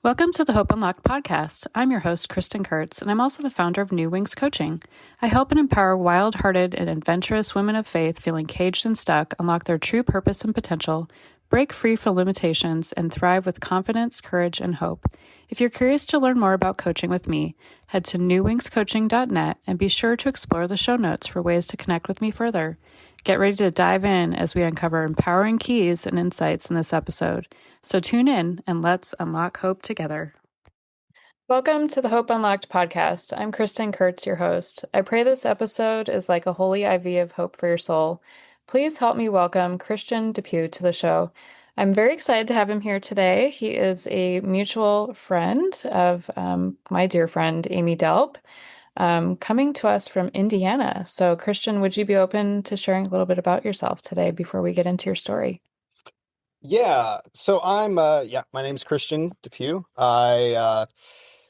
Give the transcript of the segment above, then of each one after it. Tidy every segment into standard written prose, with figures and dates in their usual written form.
Welcome to the Hope Unlocked podcast. I'm your host, Kristin Kurtz, and I'm also the founder of New Wings Coaching. I help and empower wild-hearted and adventurous women of faith feeling caged and stuck unlock their true purpose and potential, break free from limitations, and thrive with confidence, courage, and hope. If you're curious to learn more about coaching with me, head to newwingscoaching.net and be sure to explore the show notes for ways to connect with me further. Get ready to dive in as we uncover empowering keys and insights in this episode. So tune in and let's unlock hope together. Welcome to the Hope Unlocked podcast. I'm Kristin Kurtz, your host. I pray this episode is like a holy IV of hope for your soul. Please help me welcome Kristian DePue to the show. I'm very excited to have him here today. He is a mutual friend of my dear friend, Amy Delp, coming to us from Indiana. So, Kristian, would you be open to sharing a little bit about yourself today before we get into your story? Yeah, so my name's Kristian DePue. I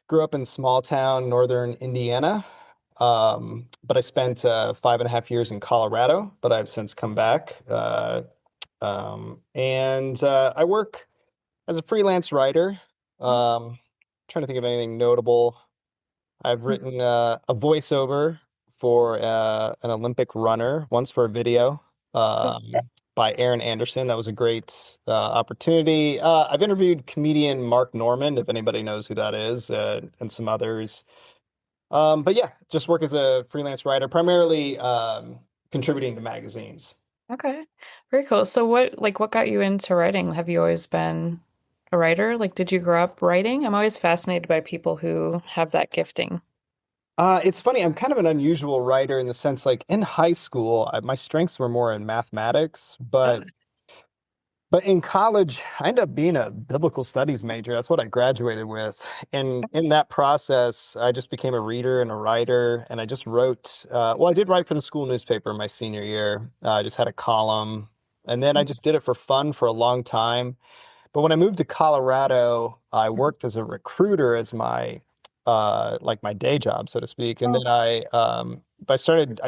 grew up in small town northern Indiana, but I spent 5.5 years in Colorado, but I've since come back. And I work as a freelance writer. Trying to think of anything notable. I've written a voiceover for an Olympic runner once for a video. By Aaron Anderson. That was a great opportunity. I've interviewed comedian Mark Norman, if anybody knows who that is, and some others. But yeah, just work as a freelance writer, primarily contributing to magazines. Okay, very cool. So what got you into writing? Have you always been a writer? Like, did you grow up writing? I'm always fascinated by people who have that gifting. It's funny, I'm kind of an unusual writer in the sense, like in high school, my strengths were more in mathematics, but in college, I ended up being a biblical studies major. That's what I graduated with. And in that process, I just became a reader and a writer. And I just wrote, I did write for the school newspaper my senior year. I just had a column. And then I just did it for fun for a long time. But when I moved to Colorado, I worked as a recruiter as my like my day job, so to speak. And then I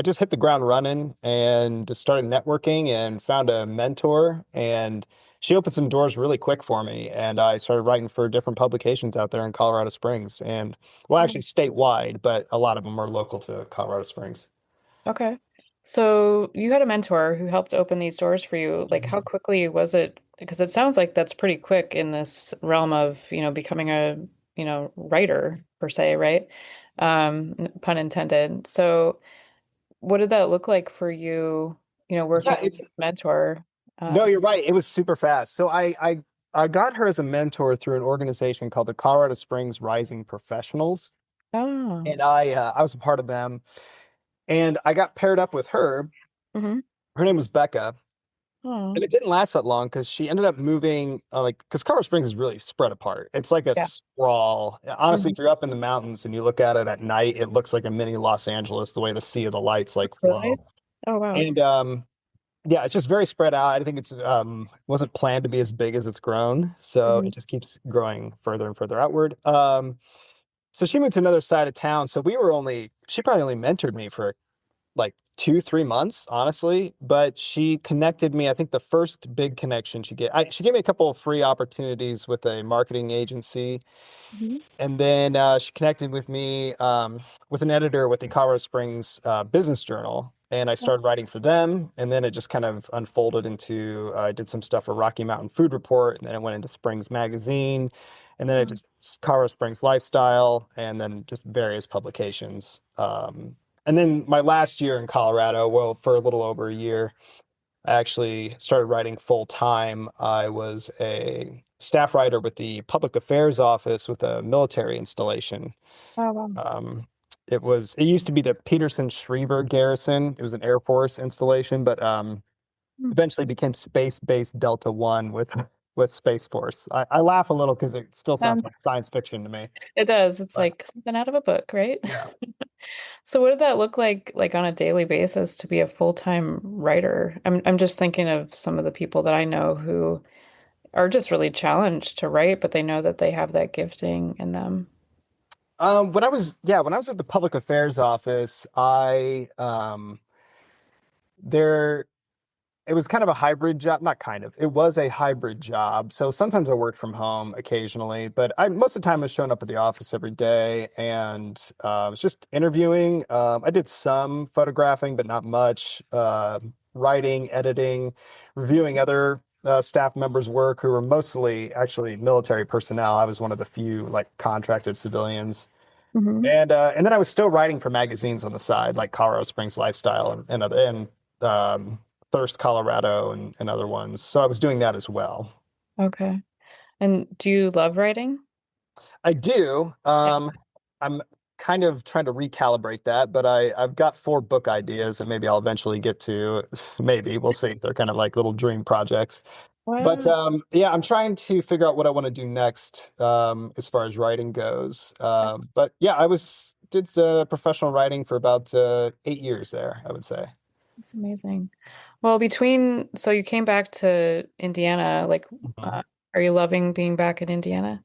just hit the ground running and just started networking and found a mentor, and she opened some doors really quick for me. And I started writing for different publications out there in Colorado Springs, and well, actually statewide, but a lot of them are local to Colorado Springs. Okay. So you had a mentor who helped open these doors for you. Like, how quickly was it? Because it sounds like that's pretty quick in this realm of, becoming a, writer per se, right? Pun intended. So what did that look like for you, Yeah, working with this it's mentor? no, Um, you're right. It was super fast. So I got her as a mentor through an organization called the Colorado Springs Rising Professionals, oh, and I was a part of them. And I got paired up with her. hmm Her name was Becca. Oh, And it didn't last that long because she ended up moving, because Colorado Springs is really spread apart. It's like a yeah. sprawl. Honestly, Mhm. if you're up in the mountains and you look at it at night, it looks like a mini Los Angeles, the way the sea of the lights like Really? flow. Oh, wow. And yeah, it's just very spread out. I think it's wasn't planned to be as big as it's grown. So Mhm. it just keeps growing further and further outward. So she moved to another side of town. So she probably only mentored me for like 2, 3 months, honestly. But she connected me. I think the first big connection she gave me a couple of free opportunities with a marketing agency, Mhm. and then she connected with me with an editor with the Colorado Springs Business Journal, and I started writing for them. And then it just kind of unfolded into I did some stuff for Rocky Mountain Food Report, and then it went into Springs Magazine, and then it just Colorado Springs Lifestyle, and then just various publications. And then my last year in Colorado, well, for a little over a year, I actually started writing full time. I was a staff writer with the public affairs office with a military installation. Oh, wow. Um, it used to be the Peterson Schriever Garrison. It was an Air Force installation, but eventually became space-based Delta One with Space Force. I laugh a little because it still sounds Sounds like science fiction to me. It does. It's But like something out of a book, right? yeah. So what did that look like on a daily basis to be a full-time writer? I'm just thinking of some of the people that I know who are just really challenged to write, but they know that they have that gifting in them. When I was at the public affairs office, I there it was kind of a hybrid job, not kind of. It was a hybrid job. So sometimes I worked from home occasionally, but I most of the time I was showing up at the office every day and was just interviewing. I did some photographing, but not much. Writing, editing, reviewing other staff members' work who were mostly actually military personnel. I was one of the few like contracted civilians. Hmm. And then I was still writing for magazines on the side, like Colorado Springs Lifestyle and other um, Thirst Colorado and other ones. So I was doing that as well. Okay. And do you love writing? I do. Yeah. I'm kind of trying to recalibrate that, but I've got 4 book ideas that maybe I'll eventually get to. Maybe we'll see. They're kind of like little dream projects. But Wow. yeah, I'm trying to figure out what I want to do next as far as writing goes. But yeah, I was did professional writing for about 8 years there, I would say. That's amazing. Well, so you came back to Indiana, like, Mhm. uh, are you loving being back in Indiana?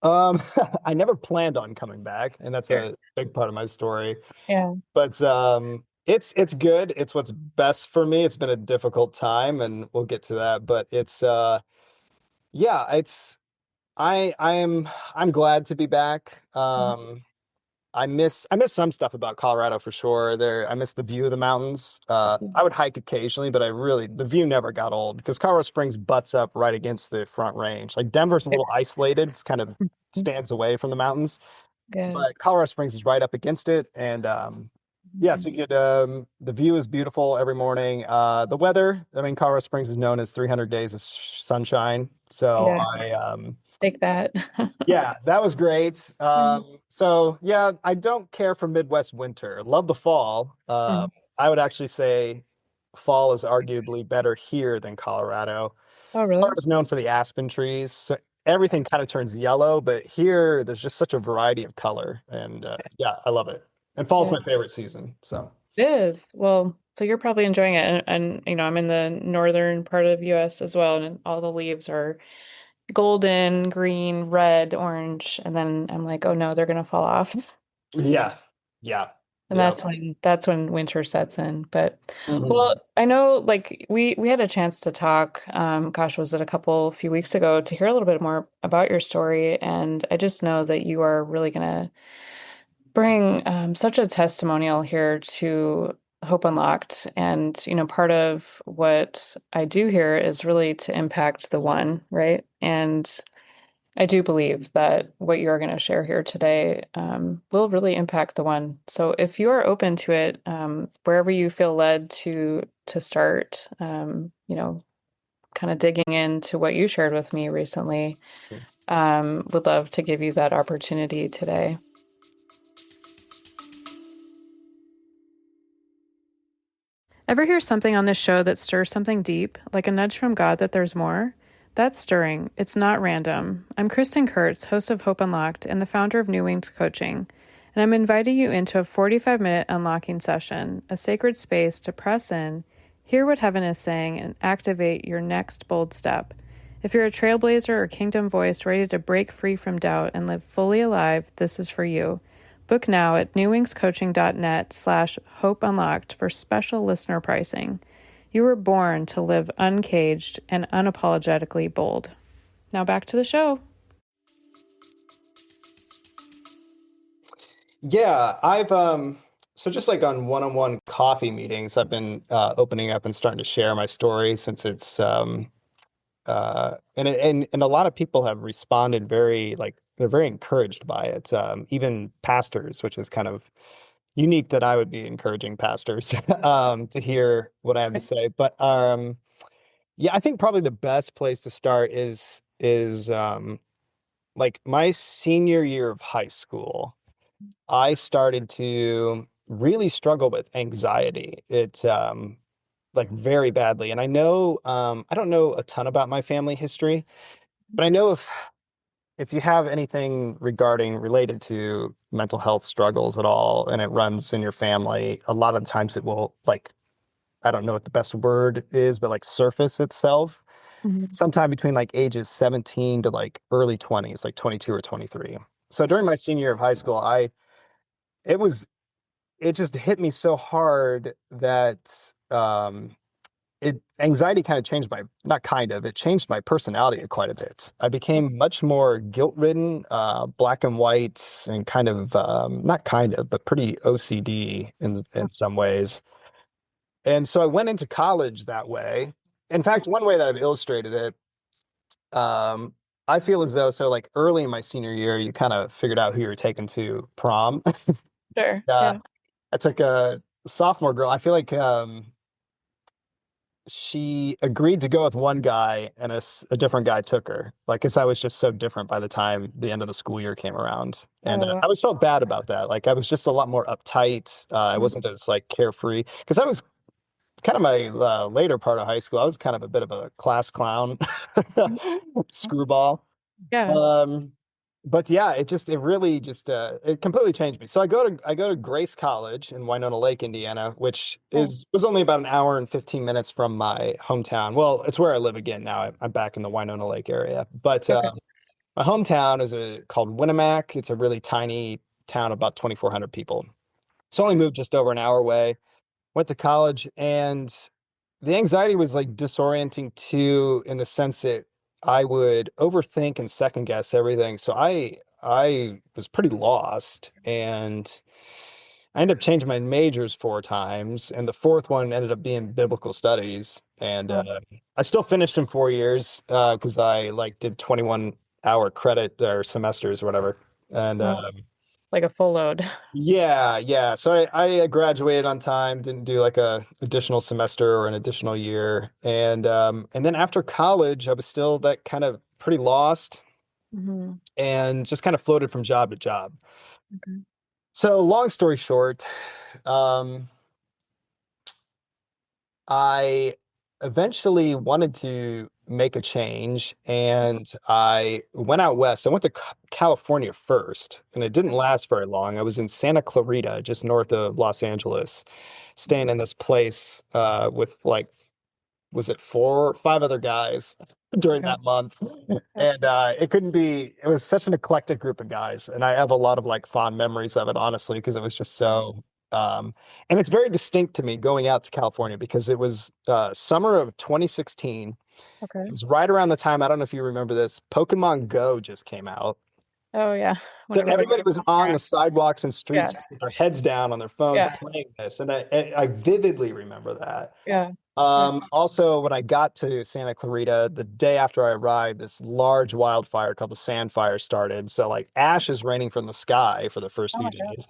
Um, I never planned on coming back, and that's Sure. a big part of my story. Yeah. But it's good. It's what's best for me. It's been a difficult time, and we'll get to that. But it's yeah, it's I'm glad to be back. Mhm. I miss some stuff about Colorado for sure. I miss the view of the mountains. I would hike occasionally, but the view never got old because Colorado Springs butts up right against the Front Range. Like Denver's a little isolated. It's kind of stands away from the mountains, Good. but Colorado Springs is right up against it. And yeah, so the view is beautiful every morning. The weather, I mean, Colorado Springs is known as 300 days of sunshine. So Yeah, take that. yeah, that was great. Mhm. So yeah, I don't care for Midwest winter. Love the fall. Mhm. I would actually say fall is arguably better here than Colorado. Oh, really? Colorado's known for the aspen trees, so everything kind of turns yellow, but here there's just such a variety of color, and yeah, I love it. And fall's Yeah, my favorite season. So it is. Well, so you're probably enjoying it. And I'm in the northern part of the US as well, and all the leaves are golden, green, red, orange, and then I'm like, oh no, they're gonna fall off. yeah, yeah, And yeah. that's when winter sets in. But well, Mhm. I know like we had a chance to talk, gosh, was it a few weeks ago to hear a little bit more about your story. And I just know that you are really gonna bring such a testimonial here to Hope Unlocked. And, part of what I do here is really to impact the one, right? And I do believe that what you're going to share here today will really impact the one. So if you are open to it, wherever you feel led to start, kind of digging into what you shared with me recently, would love to give you that opportunity today. Ever hear something on this show that stirs something deep, like a nudge from God that there's more? That's stirring. It's not random. I'm Kristin Kurtz, host of Hope Unlocked and the founder of New Wings Coaching, and I'm inviting you into a 45-minute unlocking session, a sacred space to press in, hear what heaven is saying, and activate your next bold step. If you're a trailblazer or kingdom voice ready to break free from doubt and live fully alive, this is for you. Book now at newwingscoaching.net/hope unlocked for special listener pricing. You were born to live uncaged and unapologetically bold. Now back to the show. Yeah, I've so just like on one-on-one coffee meetings, I've been opening up and starting to share my story since it's and a lot of people have responded very like they're very encouraged by it. Even pastors, which is kind of unique that I would be encouraging pastors to hear what I have to say. But yeah, I think probably the best place to start is like my senior year of high school. I started to really struggle with anxiety. It like very badly. And I don't know a ton about my family history, but I know if you have anything regarding related to mental health struggles at all and it runs in your family, a lot of times it will like I don't know what the best word is, but like surface itself Mhm. sometime between like ages 17 to like early 20s, like 22 or 23. So during my senior year of high school, it was it just hit me so hard that anxiety kind of changed not kind of, it changed my personality quite a bit. I became much more guilt-ridden, black and white, and kind of, not kind of, but pretty OCD in some ways. And so I went into college that way. In fact, one way that I've illustrated it, um, I feel as though, so like early in my senior year, you kind of figured out who you're taking to prom. Sure. uh, Yeah. I took a sophomore girl. I feel like she agreed to go with one guy, and a different guy took her. Like, cause I was just so different by the time the end of the school year came around. And Oh, wow. I always felt bad about that. Like, I was just a lot more uptight. I wasn't as like carefree because I was kind of my later part of high school. I was kind of a bit of a class clown, screwball. Yeah. Um, but yeah, it really just it completely changed me. So I go to Grace College in Winona Lake, Indiana, which Oh, was only about an hour and 15 minutes from my hometown. Well, it's where I live again now. I'm back in the Winona Lake area. But okay. my hometown is called Winnemac. It's a really tiny town, about 2,400 people. So I only moved just over an hour away. Went to college, and the anxiety was like disorienting too, in the sense that I would overthink and second guess everything. So I was pretty lost, and I ended up changing my majors 4 times, and the fourth one ended up being biblical studies. And Oh, I still finished in 4 years because I like did 21-hour credit or semesters or whatever. And oh, like a full load. yeah, yeah. So I graduated on time, didn't do like a additional semester or an additional year. And then after college, I was still that kind of pretty lost Hmm. and just kind of floated from job to job. Okay. So long story short, um, I eventually wanted to make a change, and I went out west. I went to California first, and it didn't last very long. I was in Santa Clarita, just north of Los Angeles, staying in this place with like, was it 4 or 5 other guys during Okay. that month? Yeah. And it was such an eclectic group of guys. And I have a lot of like fond memories of it, honestly, because it was just so, um, and it's very distinct to me going out to California because it was summer of 2016. It Okay. was right around the time, I don't know if you remember this, Pokemon Go just came out. Oh, yeah. When So everybody everybody was was on around. the sidewalks and Yeah. streets with their heads down on their phones Yeah. playing this. And I vividly remember that. Yeah. Yeah. Also, when I got to Santa Clarita, the day after I arrived, this large wildfire called the Sand Fire started. So, like, ash is raining from the sky for the first Oh few my God. days.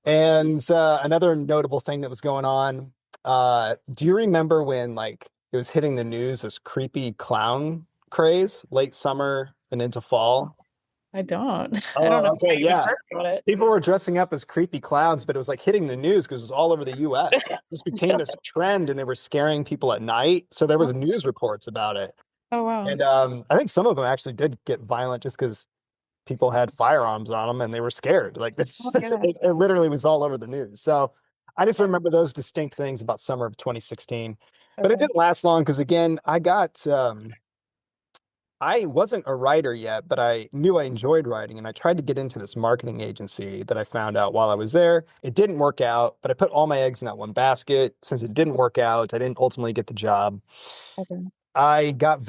And another notable thing that was going on, do you remember when, like, it was hitting the news, this creepy clown craze, late summer and into fall? I don't. I don't know Oh, if okay, I even yeah. heard about it. People were dressing up as creepy clowns, but it was like hitting the news because it was all over the US. It just became this trend, and they were scaring people at night. So there was news reports about it. Oh, wow. And I think some of them actually did get violent just because people had firearms on them and they were scared. Like Oh, this, yeah. it literally was all over the news. So I just remember those distinct things about summer of 2016. But it Okay. didn't last long because again, I wasn't a writer yet, but I knew I enjoyed writing, and I tried to get into this marketing agency that I found out while I was there. It didn't work out, but I put all my eggs in that one basket. Since it didn't work out, I didn't ultimately get the job. Okay. I got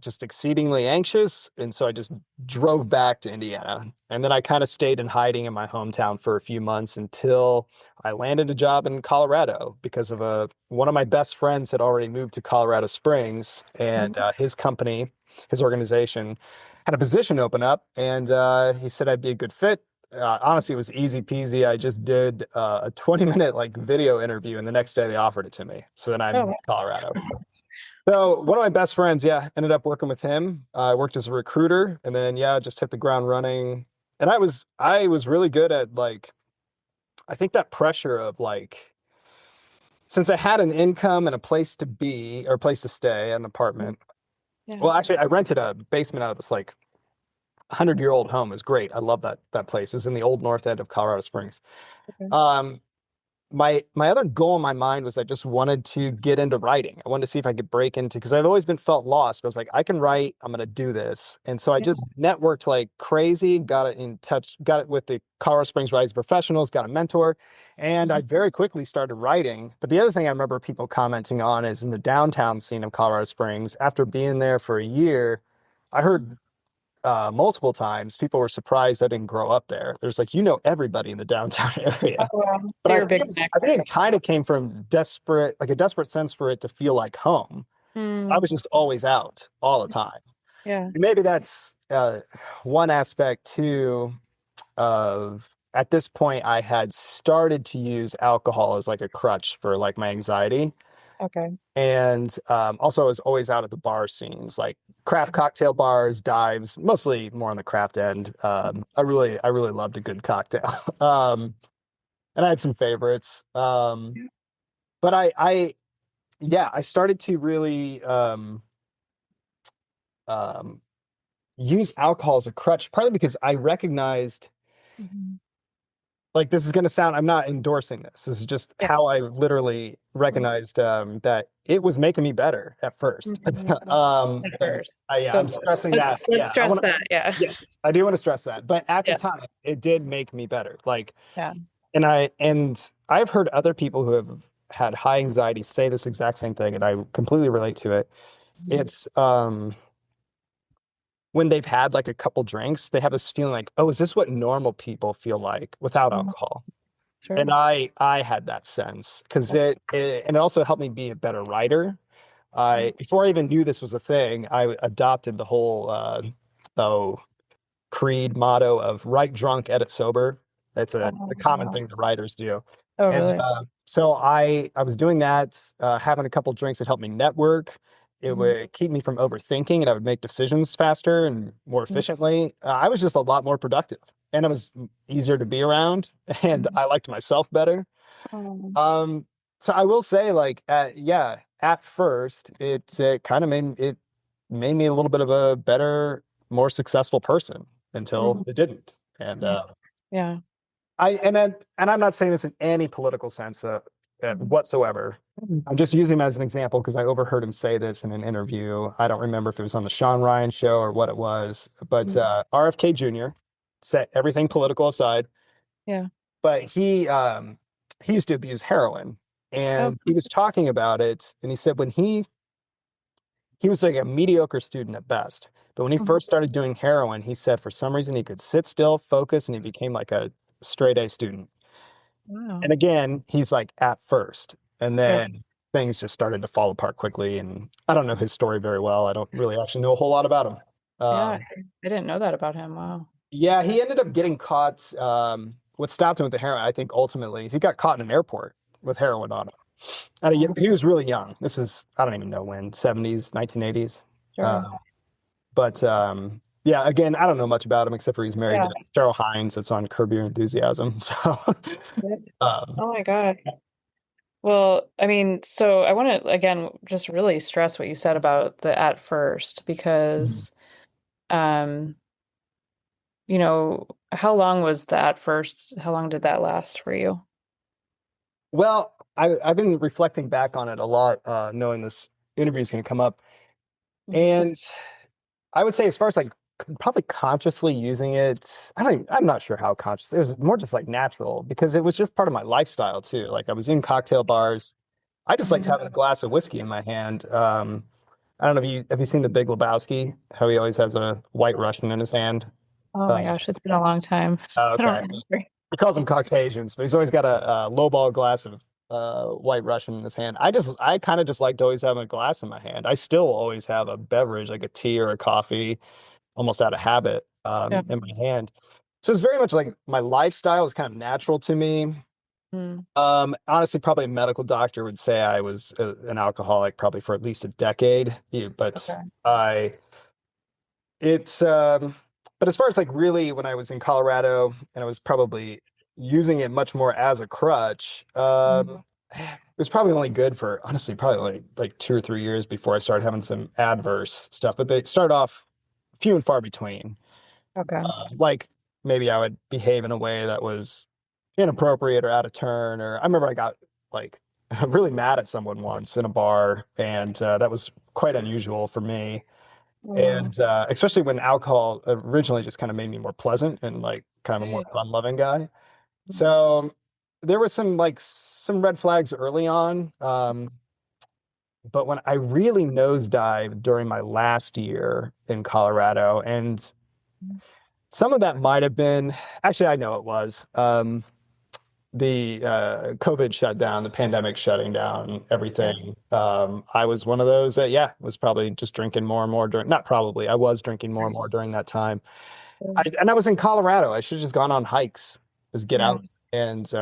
just exceedingly anxious, and so I just drove back to Indiana. And then I kind of stayed in hiding in my hometown for a few months until I landed a job in Colorado because of one of my best friends had already moved to Colorado Springs, and his company, his organization, had a position open up, and he said I'd be a good fit. Honestly, it was easy peasy. I just did a 20-minute like video interview, and the next day they offered it to me. So then I'm in Oh, Colorado. So one of my best friends, yeah, ended up working with him. I worked as a recruiter, and then yeah, just hit the ground running. And I was really good at like, I think that pressure of like, since I had an income and a place to be or a place to stay, an apartment. yeah. Well, actually, I rented a basement out of this like 100-year-old home. It was great. I love that place. It was in the old north end of Colorado Springs. Okay. Um, my other goal in my mind was I just wanted to get into writing. I wanted to see if I could break into, because I've always been felt lost. But I was like, I can write, I'm gonna do this. And so I Yeah. just networked like crazy, got it in touch, got it with the Colorado Springs Rising Professionals, got a mentor, and I very quickly started writing. But the other thing I remember people commenting on is in the downtown scene of Colorado Springs, after being there for a year, I heard multiple times people were surprised I didn't grow up there. There's like, everybody in the downtown Oh, area. wow. But So I you're a think big it's, I connector. think it kind of came from like a desperate sense for it to feel like home. I Mm, was just always out all the time. yeah. And maybe that's one aspect too of, at this point I had started to use alcohol as like a crutch for like my anxiety. Okay. And also I was always out at the bar scenes, like craft cocktail bars, dives, mostly more on the craft end. I really loved a good cocktail. And I had some favorites. But yeah, I started to really um, use alcohol as a crutch, partly because I recognized, Mhm. like, this is going to sound, I'm not endorsing this. This is just Yeah. how I literally recognized that it was making me better at first. Mhm. At And first. yeah, So I'm stressing let's that. let's Yeah, I stress want to, that. Yeah. yes, I do want to stress that. But at the Yeah. time, it did make me better. Like, Yeah. and I've heard other people who have had high anxiety say this exact same thing, and I completely relate to it. Mhm. It's when they've had like a couple drinks, they have this feeling like, oh, is this what normal people feel like without Mhm. alcohol? Sure. And I had that sense because and it also helped me be a better writer. Mhm. I Before I even knew this was a thing, I adopted the whole oh creed motto of write drunk, edit sober. That's a common Oh, thing that writers do. oh, And really? so I was doing that, having a couple drinks would help me network. It Mhm. would keep me from overthinking, and I would make decisions faster and more Mhm. efficiently. I was just a lot more productive, and it was easier to be around, and Mhm. I liked myself better. Um, Um, so I will say, like, yeah, at first, it kind of made me a little bit of a better, more successful person until mhm. it didn't. And Yeah. Yeah. I'm not saying this in any political sense Mhm. whatsoever. I'm just using him as an example because I overheard him say this in an interview. I don't remember if it was on the Sean Ryan show or what it was, but Mhm. RFK Jr. set everything political aside, Yeah. but he used to abuse heroin, Oh. and he was talking about it, and he said when he was like a mediocre student at best, but when he Mhm. first started doing heroin, he said for some reason he could sit still, focus, and he became like a straight A student. And Wow. again, he's like at first, and Yeah. then things just started to fall apart quickly. And I don't know his story very well. I don't really actually know a whole lot about him. Yeah. Um, I didn't know that about him. Wow. yeah, he ended up getting caught. What stopped him with the heroin, I think, ultimately, is he got caught in an airport with heroin on him. Wow. He was really young. This was, I don't even know when, 70s, 1980s. Sure. Um, but yeah, again, I don't know much about him except for he's married Yeah. to Cheryl Hines. That's on Curb Your Enthusiasm. So, Yeah. um, Oh my God. Well, I mean, so I want to again just really stress what you said about the at first because um, how long was the at first? How long did that last for you? well, I've been reflecting back on it a lot, knowing this interview is going to come up. Mhm. And I would say, as far as like probably consciously using it, I'm not sure how conscious. It was more just like natural because it was just part of my lifestyle too. Like I was in cocktail bars. I just liked Mhm. having a glass of whiskey in my hand. I don't know if you have you seen The Big Lebowski? How he always has a white Russian in his hand. Oh my Uh, gosh, it's been a long time. I don't okay, remember. he calls them Caucasians, but he's always got a lowball glass of white Russian in his hand. I kind of just liked always having a glass in my hand. I still always have a beverage like a tea or a coffee, almost out of habit, Yeah. in my hand. So it's very much like my lifestyle is kind of natural to me. Mm. Honestly, probably a medical doctor would say I was an alcoholic probably for at least a decade. But Okay. I, it's, but as far as like really when I was in Colorado and I was probably using it much more as a crutch, Mhm. it was probably only good for honestly probably only like 2 or 3 years before I started having some adverse stuff. But they start off few and far between. Okay. Like maybe I would behave in a way that was inappropriate or out of turn. Or I remember I got like really mad at someone once in a bar, and that was quite unusual for me. Oh, wow. And especially when alcohol originally just kind of made me more pleasant and like kind of a more Right. fun-loving guy. So there were some red flags early on. But when I really nosedived during my last year in Colorado, and some of that might have been, actually, I know it was, the COVID shutdown, the pandemic shutting down Yeah. everything. I was one of those that, yeah, was probably just drinking more and more during, not probably, I was drinking more and more during that time. And I was in Colorado. I should have just gone on hikes, just get Yeah. out. And,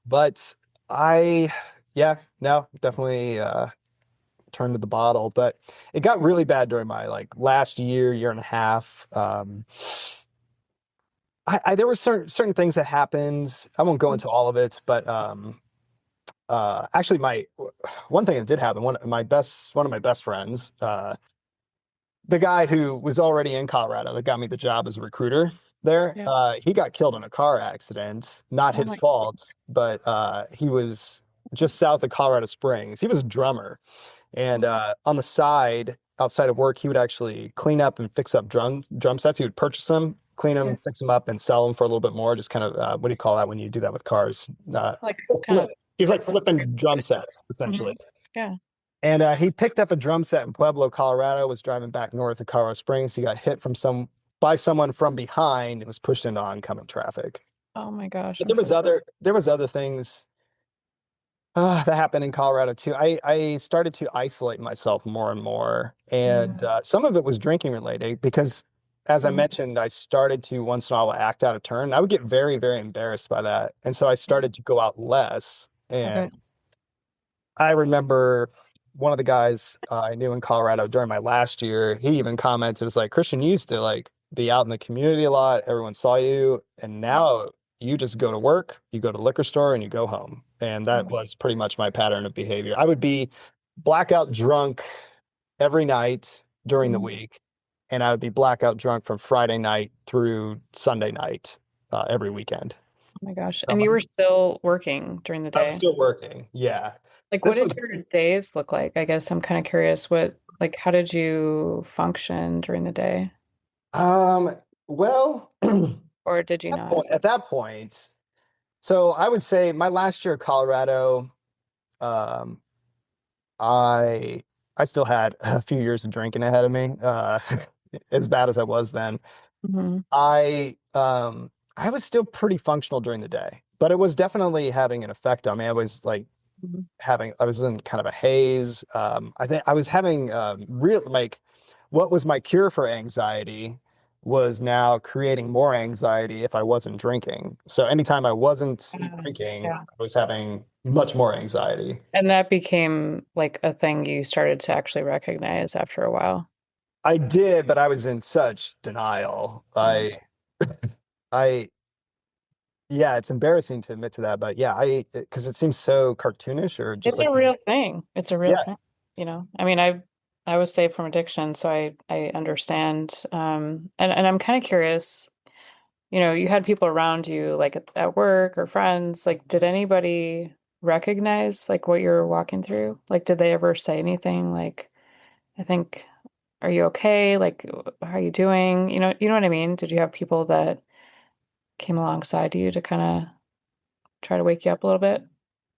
but I, yeah, no, definitely turned to the bottle. But it got really bad during my like last year and a half. There were certain things that happened. I won't go into all of it, but actually, my one thing that did happen, one of my best friends, the guy who was already in Colorado that got me the job as a recruiter there, Yeah. he got killed in a car accident. Not Oh his my. fault, but he was just south of Colorado Springs. He was a drummer, and on the side, outside of work, he would actually clean up and fix up drum sets. He would purchase them, clean Yeah. them, fix them up, and sell them for a little bit more. Just kind of what do you call that when you do that with cars? Like kind Flip. of He was like like. flipping drum sets essentially. Mhm. Yeah. And he picked up a drum set in Pueblo, Colorado. Was driving back north of Colorado Springs. He got hit by someone from behind and was pushed into oncoming traffic. Oh my gosh. But I'm so. there was other things that happened in Colorado too. I started to isolate myself more and more, and some of it was drinking related because, as I Mhm. mentioned, I started to once in a while act out of turn. I would get very, very embarrassed by that, and so I started to go out less. Okay. And I remember one of the guys I knew in Colorado during my last year. He even commented, "It's like Christian, you used to like be out in the community a lot. Everyone saw you, and now." You just go to work, you go to the liquor store, and you go home. And that Mhm. was pretty much my pattern of behavior. I would be blackout drunk every night during the Mhm. week, and I would be blackout drunk from Friday night through Sunday night every weekend. Oh my gosh. And you Um, were still working during the I was day. still working. Yeah. Like, what This did was, your days look like? I guess I'm kind of curious like, how did you function during the day? um, well, Or did you not? at that point, so I would say my last year at Colorado, um, I I still had a few years of drinking ahead of me, as bad as I was then. Hmm. I was still pretty functional during the day, but it was definitely having an effect on me. I was like Hmm. I was in kind of a haze. I think I was having real like what was my cure for anxiety was now creating more anxiety if I wasn't drinking. So anytime I wasn't drinking, Yeah. I was having much more anxiety. And that became like a thing you started to actually recognize after a while. I did, but I was in such denial. Mm. I, yeah, it's embarrassing to admit to that, but yeah, because it seems so cartoonish or just It's like, a real thing. It's a real yeah, thing. I mean, I was saved from addiction, so I understand. And I'm kind of curious. You had people around you, like at work or friends. Like, did anybody recognize like what you're walking through? Like, did they ever say anything? Like, I think, are you okay? Like, how are you doing? You know what I mean? Did you have people that came alongside you to kind of try to wake you up a little bit?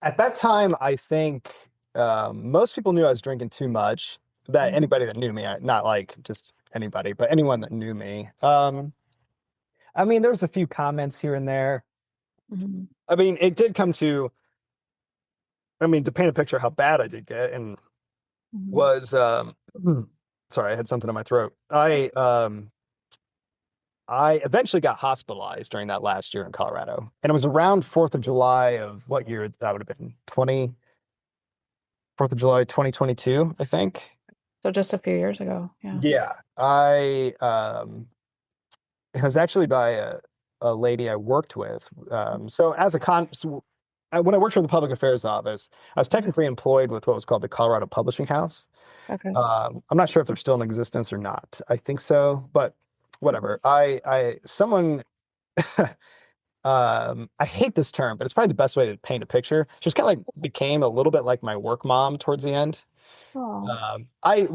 at that time, I think most people knew I was drinking too much. That Mhm. anybody that knew me, not like just anybody, but anyone that knew me. I mean, there was a few comments here and there. Mhm. I mean, it did come to, I mean, to paint a picture of how bad I did get, and Mhm. was, sorry, I had something in my throat. I eventually got hospitalized during that last year in Colorado, and it was around 4th of July of what year that would have been 4th of July 2022, I think. So just a few years ago. Yeah. Yeah, it was actually by a lady I worked with. So when I worked for the public affairs office, I was technically employed with what was called the Colorado Publishing House. Okay. I'm not sure if they're still in existence or not. I think so, but whatever. Someone I hate this term, but it's probably the best way to paint a picture. She was kind of like became a little bit like my work mom towards the end. Oh. I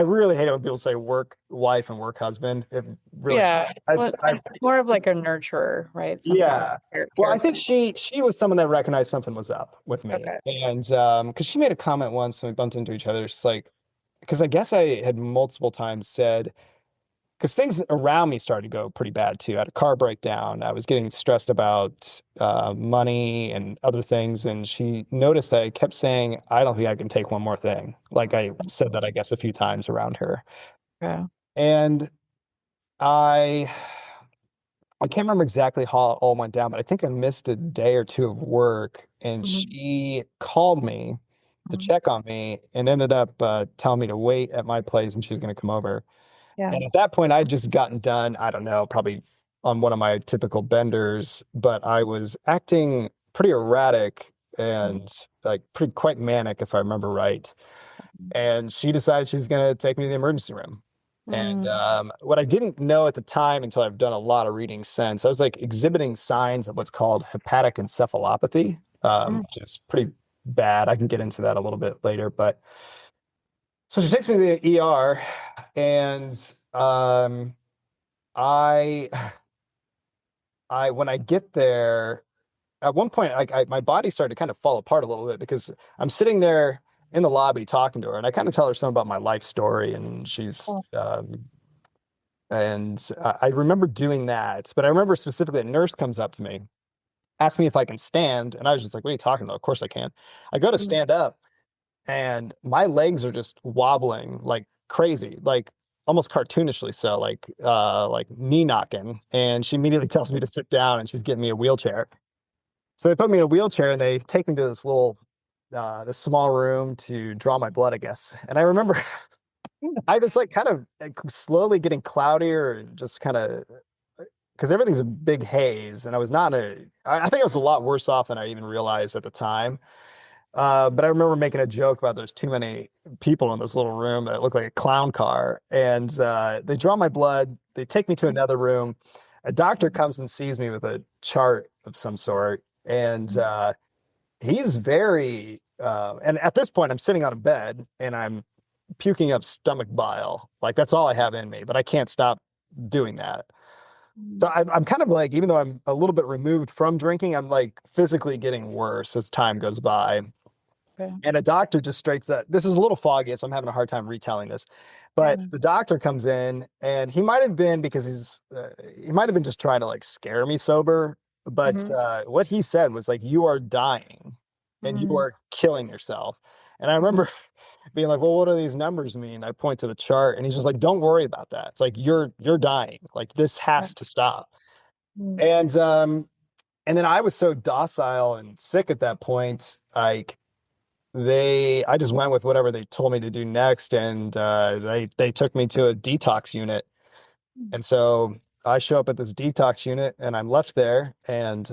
really hate it when people say work wife and work husband. It really, Yeah. it's, Well, it's more of like a nurturer, right? Something yeah. Well, care I think for. she was someone that recognized something was up with me, Okay. and because she made a comment once and we bumped into each other, she's like, because I guess I had multiple times said, because things around me started to go pretty bad too. I had a car breakdown. I was getting stressed about money and other things. And she noticed that I kept saying, I don't think I can take one more thing. Like I said that, I guess, a few times around her. Yeah. And I I can't remember exactly how it all went down, but I think I missed a day or two of work. And Hmm. she called me to Hmm. check on me and ended up telling me to wait at my place and she was going to come over. Yeah. And at that point, I'd just gotten done, I don't know, probably on one of my typical benders, but I was acting pretty erratic and like pretty quite manic, if I remember right. And she decided she was going to take me to the emergency room. And Mm. what I didn't know at the time until I've done a lot of reading since, I was like exhibiting signs of what's called hepatic encephalopathy, Mm. which is pretty bad. I can get into that a little bit later, but so she takes me to the ER and I when I get there, at one point, like my body started to kind of fall apart a little bit because I'm sitting there in the lobby talking to her, and I kind of tell her something about my life story, and she's Oh. and I remember doing that, but I remember specifically a nurse comes up to me, asks me if I can stand, and I was just like, "What are you talking about? Of course I can." I go to Mm. stand up, and my legs are just wobbling like crazy, like almost cartoonishly so, like knee knocking. And she immediately tells me to sit down and she's getting me a wheelchair. So they put me in a wheelchair and they take me to this small room to draw my blood, I guess. And I remember I was like kind of like, slowly getting cloudier and just kind of because everything's a big haze. And I was not I think I was a lot worse off than I even realized at the time. But I remember making a joke about there's too many people in this little room that look like a clown car. And they draw my blood. They take me to another room. A doctor comes and sees me with a chart of some sort. And he's and at this point, I'm sitting on a bed and I'm puking up stomach bile. Like that's all I have in me, but I can't stop doing that. So I'm kind of like, even though I'm a little bit removed from drinking, I'm like physically getting worse as time goes by. Okay. And a doctor just straight up, this is a little foggy, so I'm having a hard time retelling this. But Yeah. the doctor comes in, and he might have been because he might have been just trying to like scare me sober. But Hmm. what he said was like, "You are dying, and you Mm. are killing yourself." And I Mm. remember being like, "Well, what do these numbers mean?" I point to the chart, and he's just like, "Don't worry about that. It's like you're dying. Like this Yeah. has to stop." Mm. And then I was so docile and sick at that point, like I just went with whatever they told me to do next, and they took me to a detox unit. And so I show up at this detox unit and I'm left there, and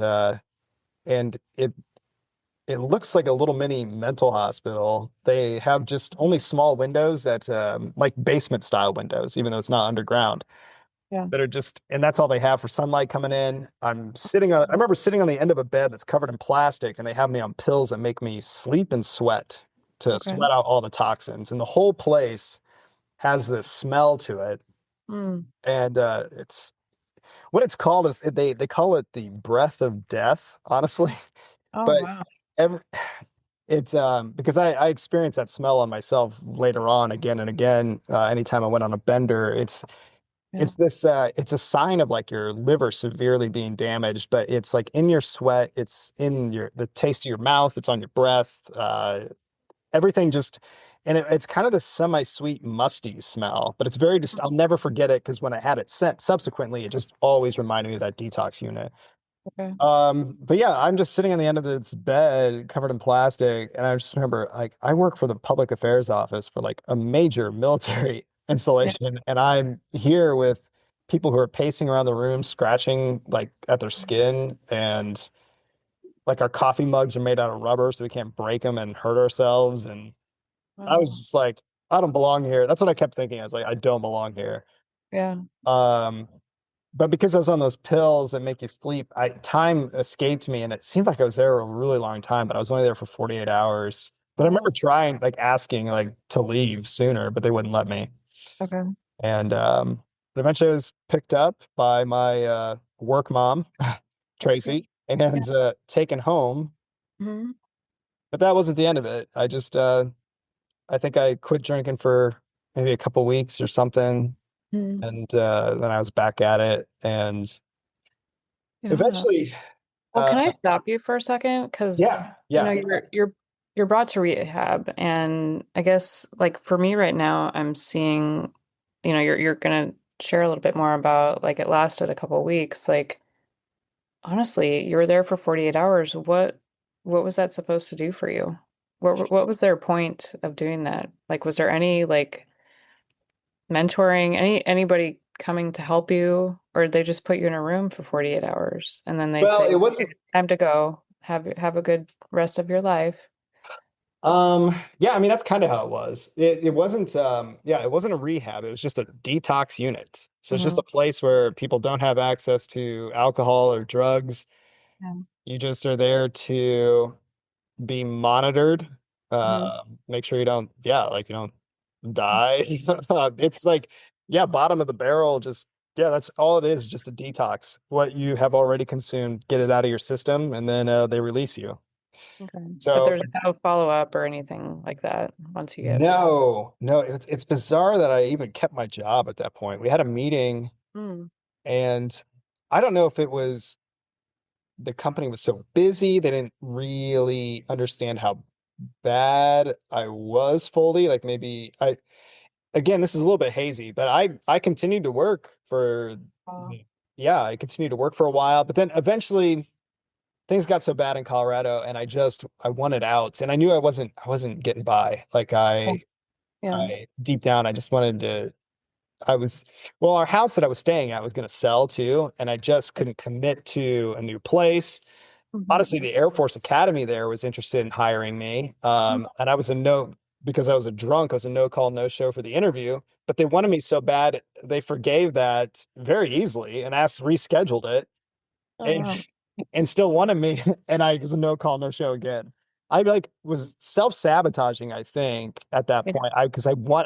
it looks like a little mini mental hospital. They have just only small windows that like basement style windows, even though it's not underground, Yeah. that are just, and that's all they have for sunlight coming in. I remember sitting on the end of a bed that's covered in plastic, and they have me on pills that make me sleep and sweat to Okay. sweat out all the toxins. And the whole place has this smell to it. Mm. And it's what it's called is they call it the breath of death, honestly. Oh, But wow. every, it's because I experienced that smell on myself later on again and again. Anytime I went on a bender, Yeah. it's a sign of like your liver severely being damaged, but it's like in your sweat, it's in the taste of your mouth, it's on your breath, everything just, and it's kind of the semi-sweet musty smell, but it's I'll never forget it because when I had it sent subsequently, it just always reminded me of that detox unit. Okay. But yeah, I'm just sitting on the end of this bed covered in plastic, and I just remember like I work for the public affairs office for like a major military Yeah. installation, and I'm here with people who are pacing around the room, scratching like at their skin, and like our coffee mugs are made out of rubber, so we can't break them and hurt ourselves. And I was Wow. just like, I don't belong here. That's what I kept thinking. I was like, I don't belong here. Yeah. Um, but because I was on those pills that make you sleep, time escaped me, and it seemed like I was there a really long time, but I was only there for 48 hours. But I remember Oh, trying, like asking, like to leave sooner, but they wouldn't let me. okay. And eventually I was picked up by my work mom, Yeah. Tracy, Yeah. and taken home. Hmm. But that wasn't the end of it. I think I quit drinking for maybe a couple weeks or something, Hmm. and then I was back at it. And Yeah. eventually, Well, uh, can I stop you for a second? Because yeah, yeah. you're brought to rehab, and I guess like for me right now, I'm seeing, you're gonna share a little bit more about like it lasted a couple of weeks. Like honestly, you were there for 48 hours. What was that supposed to do for you? What was their point of doing that? Like, was there any like mentoring, anybody coming to help you, or did they just put you in a room for 48 hours and then they'd Well, say, it "Okay, wasn't. time to go. Have a good rest of your life." Yeah, I mean that's kind of how it was. It wasn't yeah, it wasn't a rehab. It was just a detox unit. So it's just Hmm. a place where people don't have access to alcohol or drugs. Yeah. You just are there to be monitored. Hmm. Make sure you don't, yeah, like you don't die. It's like, yeah, bottom of the barrel, just yeah, that's all it is, just a detox. What you have already consumed, get it out of your system, and then they release you. Okay. But So there's no follow-up or anything like that once you get. no, no, it's bizarre that I even kept my job at that point. We had a meeting, Mm. and I don't know if it was the company was so busy, they didn't really understand how bad I was fully. Like maybe I again, this is a little bit hazy, but I continued to work for Oh, yeah, I continued to work for a while, but then eventually things got so bad in Colorado and I wanted out and I knew I wasn't getting by. Like yeah. Yeah. I deep down I just wanted to I was well, our house that I was staying at was going to sell too, and I just couldn't commit to a new place. Honestly, Mhm. the Air Force Academy there was interested in hiring me. And I was a no because I was a drunk, I was a no call, no show for the interview, but they wanted me so bad they forgave that very easily and asked rescheduled it Oh, and wow. and still wanted me and I was a no call, no show again. I like was self-sabotaging, I think, at that Yeah. point.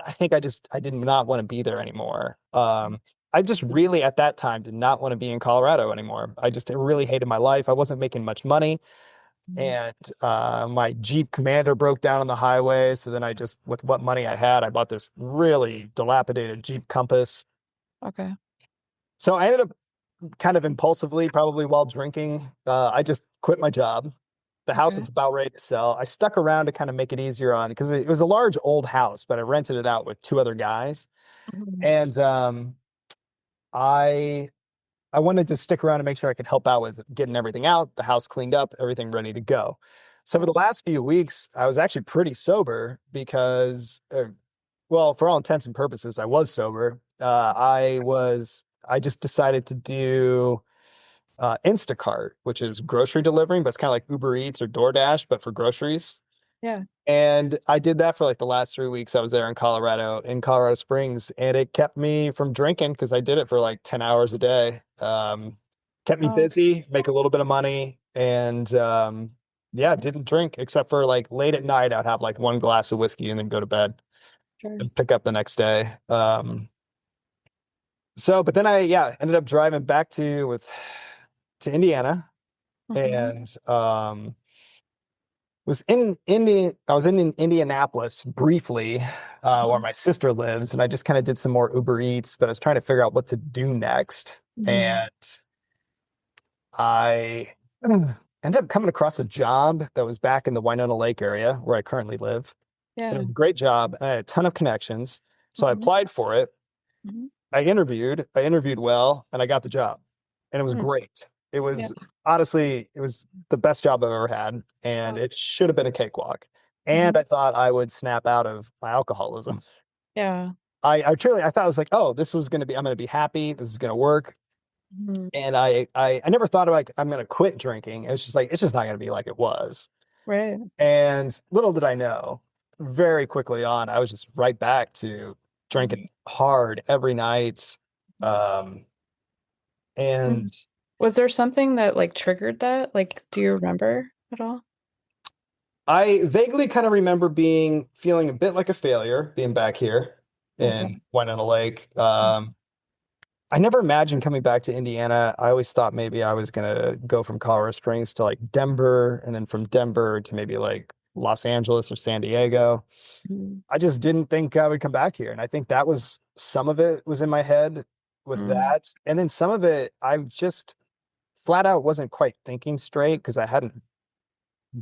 I think I did not want to be there anymore. I just really at that time did not want to be in Colorado anymore. I really hated my life. I wasn't making much money Mhm. and my Jeep Commander broke down on the highway. So then I just, with what money I had, I bought this really dilapidated Jeep Compass. Okay. So I ended up kind of impulsively, probably while drinking, I just quit my job. The house Okay. was about ready to sell. I stuck around to kind of make it easier on because it was a large old house, but I rented it out with two other guys. Mhm. And I I wanted to stick around and make sure I could help out with getting everything out, the house cleaned up, everything ready to go. So for Yeah. the last few weeks, I was actually pretty sober because, well, for all intents and purposes, I was sober. I just decided to do Instacart, which is grocery delivering, but it's kind of like Uber Eats or DoorDash, but for groceries. Yeah. And I did that for like the last 3 weeks I was there in Colorado Springs, and it kept me from drinking because I did it for like 10 hours a day. Kept me Oh, busy, make a little bit of money, and yeah, didn't drink except for like late at night. I'd have like one glass of whiskey and then go to bed sure. and pick up the next day. But then yeah, ended up driving back to Indiana Hmm. and I was in Indianapolis briefly, where my sister lives, and I just kind of did some more Uber Eats, but I was trying to figure out what to do next. Hmm. And I ended up coming across a job that was back in the Winona Lake area where I currently live. And it Yeah. was a great job, and I had a ton of connections. So I Hmm. applied for it. Hmm. I interviewed well, and I got the job. And it was Hmm. great. It Yeah. was honestly, it was the best job I've ever had, and Oh, it should have been a cakewalk. And hmm. I thought I would snap out of my alcoholism. Yeah. I thought I was like, oh, this is gonna be, I'm gonna be happy. This is gonna work. Hmm. And I never thought of like I'm gonna quit drinking. It was just like it's just not gonna be like it was. Right. And little did I know, very quickly on, I was just right back to Mhm. drinking hard every night. Um, And Mm. Was there something that like triggered that? Like, do you remember at all? I vaguely kind of remember feeling a bit like a failure being back here Okay. in Winona Lake. I never imagined coming back to Indiana. I always thought maybe I was gonna go from Colorado Springs to like Denver, and then from Denver to maybe like Los Angeles or San Diego. Mm. I just didn't think I would come back here. And I think that was some of it was in my head with Mm. that. And then some of it, I just flat out wasn't quite thinking straight because I hadn't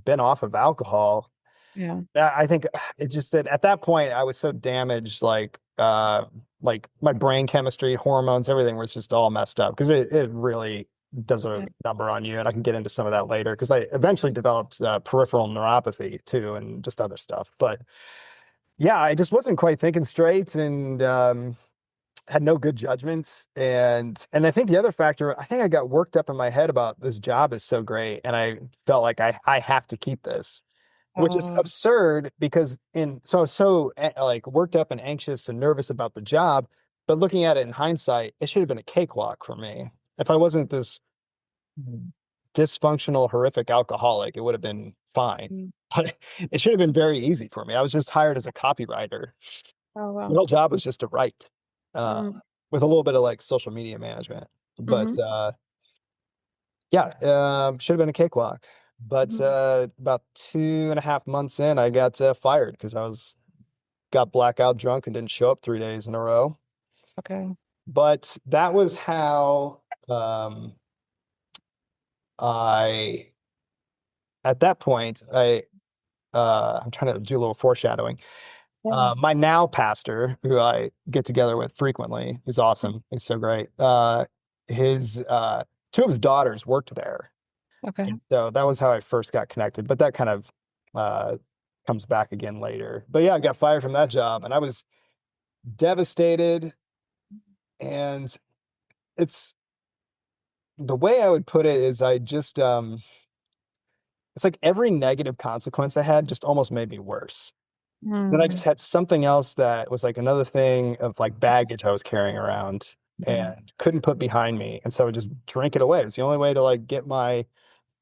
been off of alcohol. Yeah. I think it just did at that point I was so damaged, like my brain chemistry, hormones, everything was just all messed up because it really does a Yeah. number on you. And I can get into some of that later because I eventually developed peripheral neuropathy too and just other stuff. But yeah, I just wasn't quite thinking straight and had no good judgments. And I think the other factor, I think I got worked up in my head about this job is so great. And I felt like I have to keep this, which is Oh. absurd because I was so like worked up and anxious and nervous about the job. But looking at it in hindsight, it should have been a cakewalk for me. If I wasn't this dysfunctional, horrific alcoholic, it would have been fine. Mm. But it should have been very easy for me. I was just hired as a copywriter. Oh, The wow. whole job was just to write, uh, Mm. with a little bit of like social media management. But Mm-hmm. yeah, should have been a cakewalk. But Mm-hmm. about 2.5 months in, I got fired because I was got blackout drunk and didn't show up 3 days in a row. Okay. But that was how I at that point I'm trying to do a little foreshadowing. Yeah. My now pastor, who I get together with frequently, is awesome. He's so great. His two of his daughters worked there, Okay. and so that was how I first got connected. But that kind of uh, comes back again later. But yeah, I got fired from that job, and I was devastated. And it's the way I would put it is I just it's like every negative consequence I had just almost made me worse. Then I just Mm. had something else that was like another thing of like baggage I was carrying around Mm. and couldn't put behind me. And so I would just drink it away. It's the only way to like it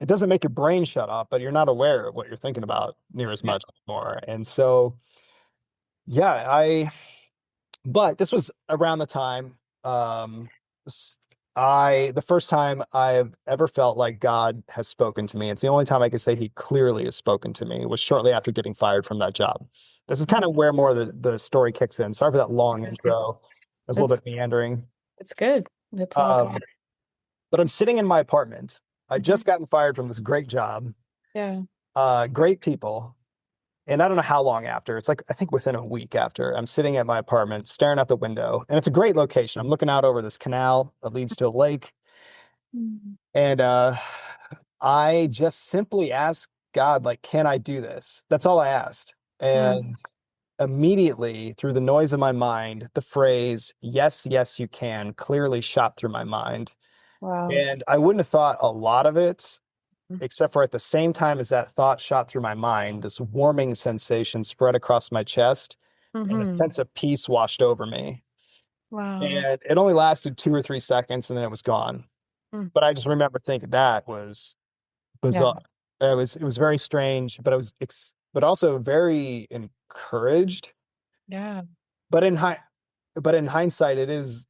doesn't make your brain shut off, but you're not aware of what you're thinking about near as Yeah. much anymore. And so, yeah, but this was around the time, um, the first time I've ever felt like God has spoken to me. It's the only time I can say he clearly has spoken to me was shortly after getting fired from that job. This is kind of where more the story kicks in. Sorry for that long intro. It was a little That's bit meandering. it's good. It's all Um, good. but I'm sitting in my apartment. I Mhm. just gotten fired from this great job, Yeah. great people. And I don't know how long after. It's like, I think within a week after, I'm sitting at my apartment, staring out the window. And it's a great location. I'm looking out over this canal that leads to a lake. Mm. And I just simply asked God, like, can I do this? That's all I asked. Mm. And immediately, through the noise of my mind, the phrase, yes, yes, you can, clearly shot through my mind. Wow. And I wouldn't have thought a lot of it, Mm. except for at the same time as that thought shot through my mind, this warming sensation spread across my chest and a Mm-hmm. sense of peace washed over me. Wow. And it only lasted 2 or 3 seconds and then it was gone. Mm. But I just remember thinking that was Yeah. bizarre. It was very strange, but but also very encouraged. Yeah. But in hindsight, it is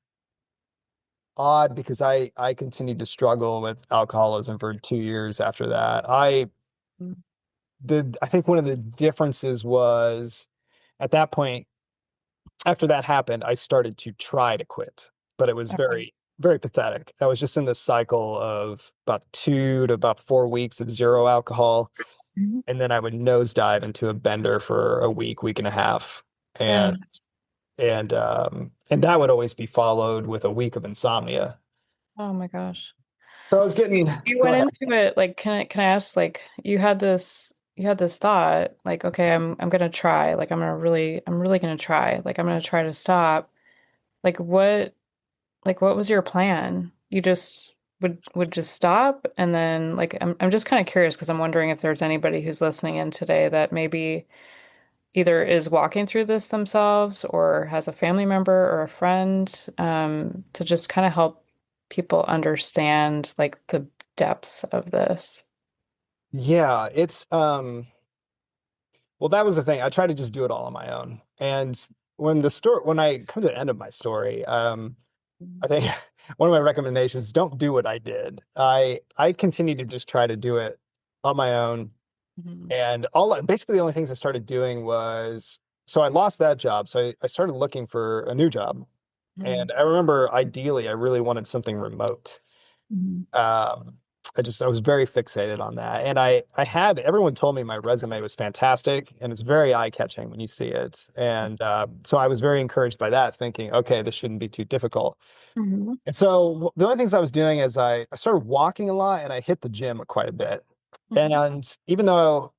odd because I continued to struggle with alcoholism for 2 years after that. Mm. I think one of the differences was at that point, after that happened, I started to try to quit, but it was Okay. very, very pathetic. I was just in this cycle of about 2 to about 4 weeks of zero alcohol, Mhm. and then I would nosedive into a bender for a week, week and a half, Yeah. and that would always be followed with a week of insomnia. Oh my gosh. So I was getting. You Go went ahead. into it like can I ask like you had this thought like okay I'm gonna try like I'm really gonna try like I'm gonna try to stop like what was your plan? You just would just stop and then like I'm just kind of curious because I'm wondering if there's anybody who's listening in today that maybe either is walking through this themselves or has a family member or a friend to just kind of help people understand like the depths of this. Yeah, it's well, that was the thing. I tried to just do it all on my own. And when I come to the end of my story, I think one of my recommendations, don't do what I did. I continued to just try to do it on my own. Mhm. And basically the only things I started doing was, so I lost that job. So I started looking for a new job. Mhm. And I remember ideally I really wanted something remote. Mhm. Um, I was very fixated on that. And I had everyone told me my resume was fantastic and it's very eye-catching when you see it. And so I was very encouraged by that, thinking, okay, this shouldn't be too difficult. Mhm. And so the only things I was doing is I started walking a lot and I hit the gym quite a bit. Mhm. And even though,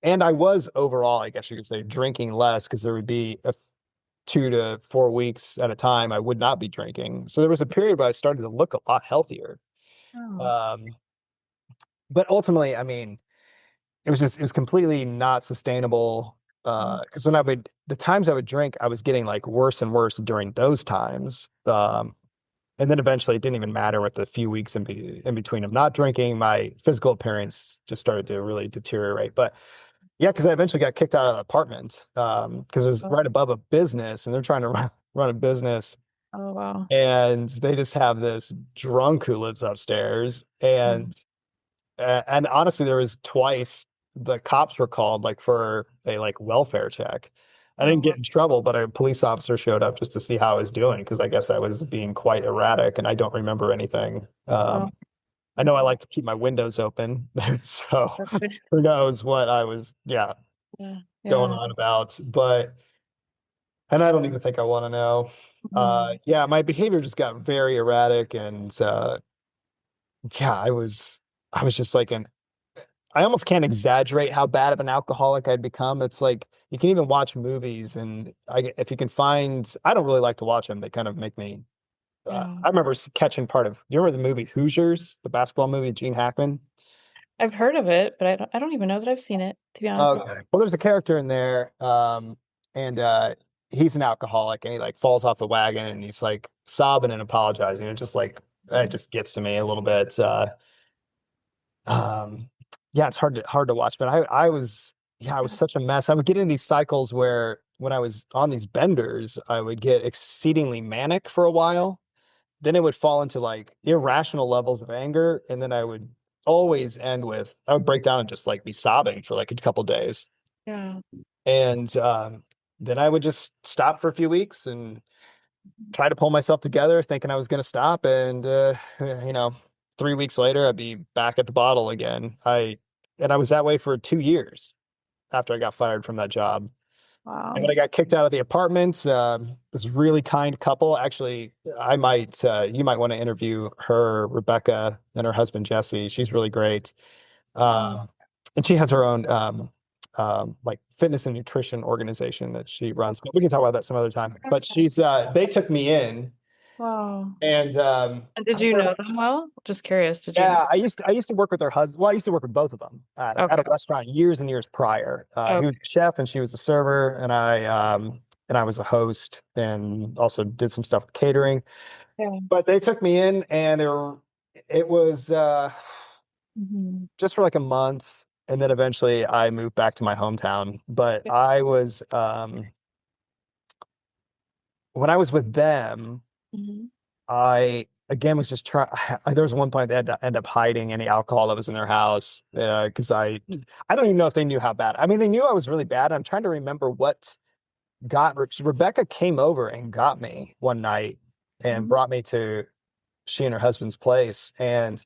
and I was overall, I guess you could say, drinking less because there would be 2 to 4 weeks at a time I would not be drinking. So there was a period where I started to look a lot healthier. Oh. Um, but ultimately, I mean, it was completely not sustainable. Mhm. Because the times I would drink, I was getting like worse and worse during those times. And then eventually it didn't even matter with the few weeks in between of not drinking, my physical appearance just started to really deteriorate. But yeah, because I eventually got kicked out of the apartment, because it was Oh, right above a business and they're trying to run a business. oh, wow. And they just have this drunk who lives upstairs. Mhm. And honestly, there was twice the cops were called like for a like welfare check. I Oh, didn't wow. get in trouble, but a police officer showed up just to see how I was doing because I guess I was being quite erratic and I don't remember anything. Oh, I know I like to keep my windows open, so that's good. who knows what I was, yeah, Yeah. going Yeah. on about. But and I don't even think I want to know. Mhm. Yeah, my behavior just got very erratic, and yeah, I was just like an I almost can't exaggerate how bad of an alcoholic I'd become. It's like you can even watch movies, and if you can find, I don't really like to watch them. They kind of make me. Yeah. I remember catching part of. Do you remember the movie Hoosiers, the basketball movie, Gene Hackman? I've heard of it, but I don't even know that I've seen it, to be honest with Okay. Well, there's a character in there, and he's an alcoholic, and he like falls off the wagon, and he's like sobbing and apologizing. It just like it just gets to me a little bit. Um, yeah, it's hard to watch, but I was yeah, I was you. such a mess. I would get in these cycles where when I was on these benders, I would get exceedingly manic for a while. Then it would fall into like irrational levels of anger, and then I would always end with I would break down and just like be sobbing for like a couple days. Yeah. And then I would just stop for a few weeks and try to pull myself together, thinking I was going to stop. And, 3 weeks later, I'd be back at the bottle again. And I was that way for 2 years after I got fired from that job. And when Wow. I got kicked out of the apartment, this really kind couple, actually, you might want to interview her, Rebecca, and her husband, Jesse. She's really great. Oh, Um, and she has her own like fitness and nutrition organization that she runs. But we can talk about that some other time. But okay. they took me in Wow. and And did I you started, know them well? Just curious. Did you? yeah, I used to work with her husband. Well, I used to work with both of them at a Okay. restaurant years and years prior. He Okay. was the chef and she was the server, and I was the host and also did some stuff with catering. Yeah. But they took me in and it was Mhm. just for like a month, and then eventually I moved back to my hometown. But Yeah. when I was with them, Mhm. I again was just trying. There was one point they had to end up hiding any alcohol that was in their house because I don't even know if they knew how bad. I mean, they knew I was really bad. I'm trying to remember what got Rebecca came over and got me one night and Mhm. brought me to she and her husband's place. And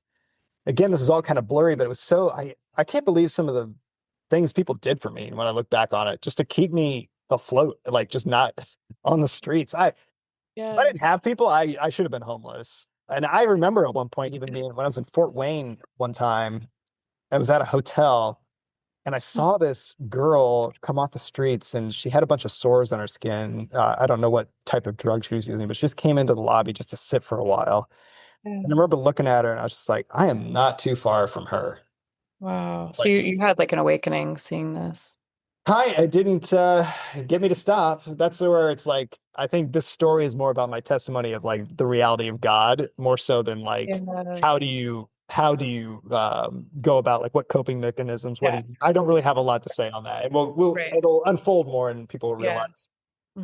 again, this is all kind of blurry, but it was so I can't believe some of the things people did for me when I look back on it, just to keep me afloat, like just not on the streets. If I didn't Yes. have people, I should have been homeless. And I remember at one point, even being when I was in Fort Wayne one time, I was at a hotel and I saw this girl come off the streets and she had a bunch of sores on her skin. I don't know what type of drug she was using, but she just came into the lobby just to sit for a while. And I Yeah. remember looking at her and I was just like, I am not too far from her. Wow. So Like, you had like an awakening seeing this. It didn't get me to stop. That's where it's like, I think this story is more about my testimony of like the reality of God, more so than like Yes. how do you go about like what coping mechanisms, what do Yeah. you, I don't really have a lot to say on that. And we'll Right. it'll unfold more and people will Yeah. realize.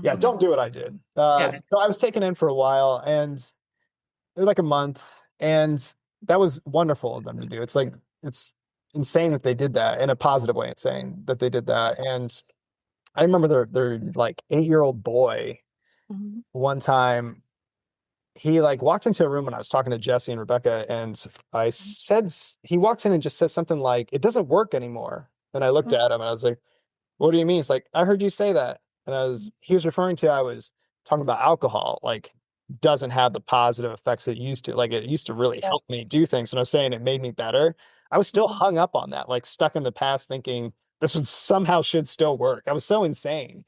Yeah, Hmm. don't do what I did. Yeah. So I was taken in for a while and it was like a month, and that was wonderful of them to do. It's like it's insane that they did that in a positive way. It's saying that they did that. And I remember their like 8-year-old boy Hmm. one time, he like walked into a room when I was talking to Jesse and Rebecca, and I said he walks in and just says something like, "It doesn't work anymore." And I looked at him and I was like, "What do you mean?" It's like, "I heard you say that." And he was referring to, I was talking about alcohol, like doesn't have the positive effects it used to. Like it used to really Yeah. help me do things. And I was saying it made me better. I was still hung up on that, like stuck in the past thinking this would somehow should still work. I was so insane.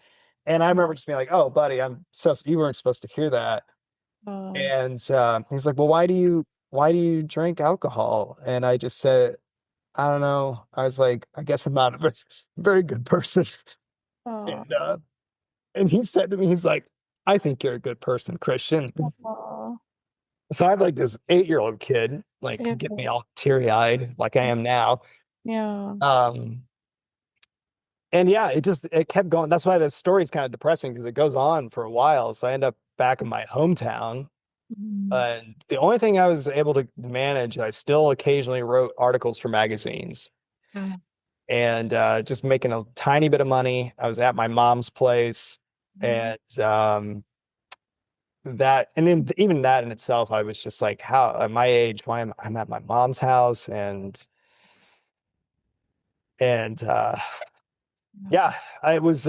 And I remember just being like, "Oh, buddy, you weren't supposed to hear that." Um, And he's like, "Well, why do you drink alcohol?" And I just said, "I don't know." I was like, "I guess I'm not a very good person." uh, And he said to me, he's like, "I think you're a good person, Christian." uh, So I have like this 8-year-old kid, like yeah. get me all teary-eyed like I am now. Yeah. Um, and yeah, it kept going. That's why the story's kind of depressing because it goes on for a while. So I end up back in my hometown. Mhm. And the only thing I was able to manage, I still occasionally wrote articles for magazines Yeah. and just making a tiny bit of money. I was at my mom's place, Mhm. and then even that in itself, I was just like, how at my age, why am I'm at my mom's house? And yeah, I was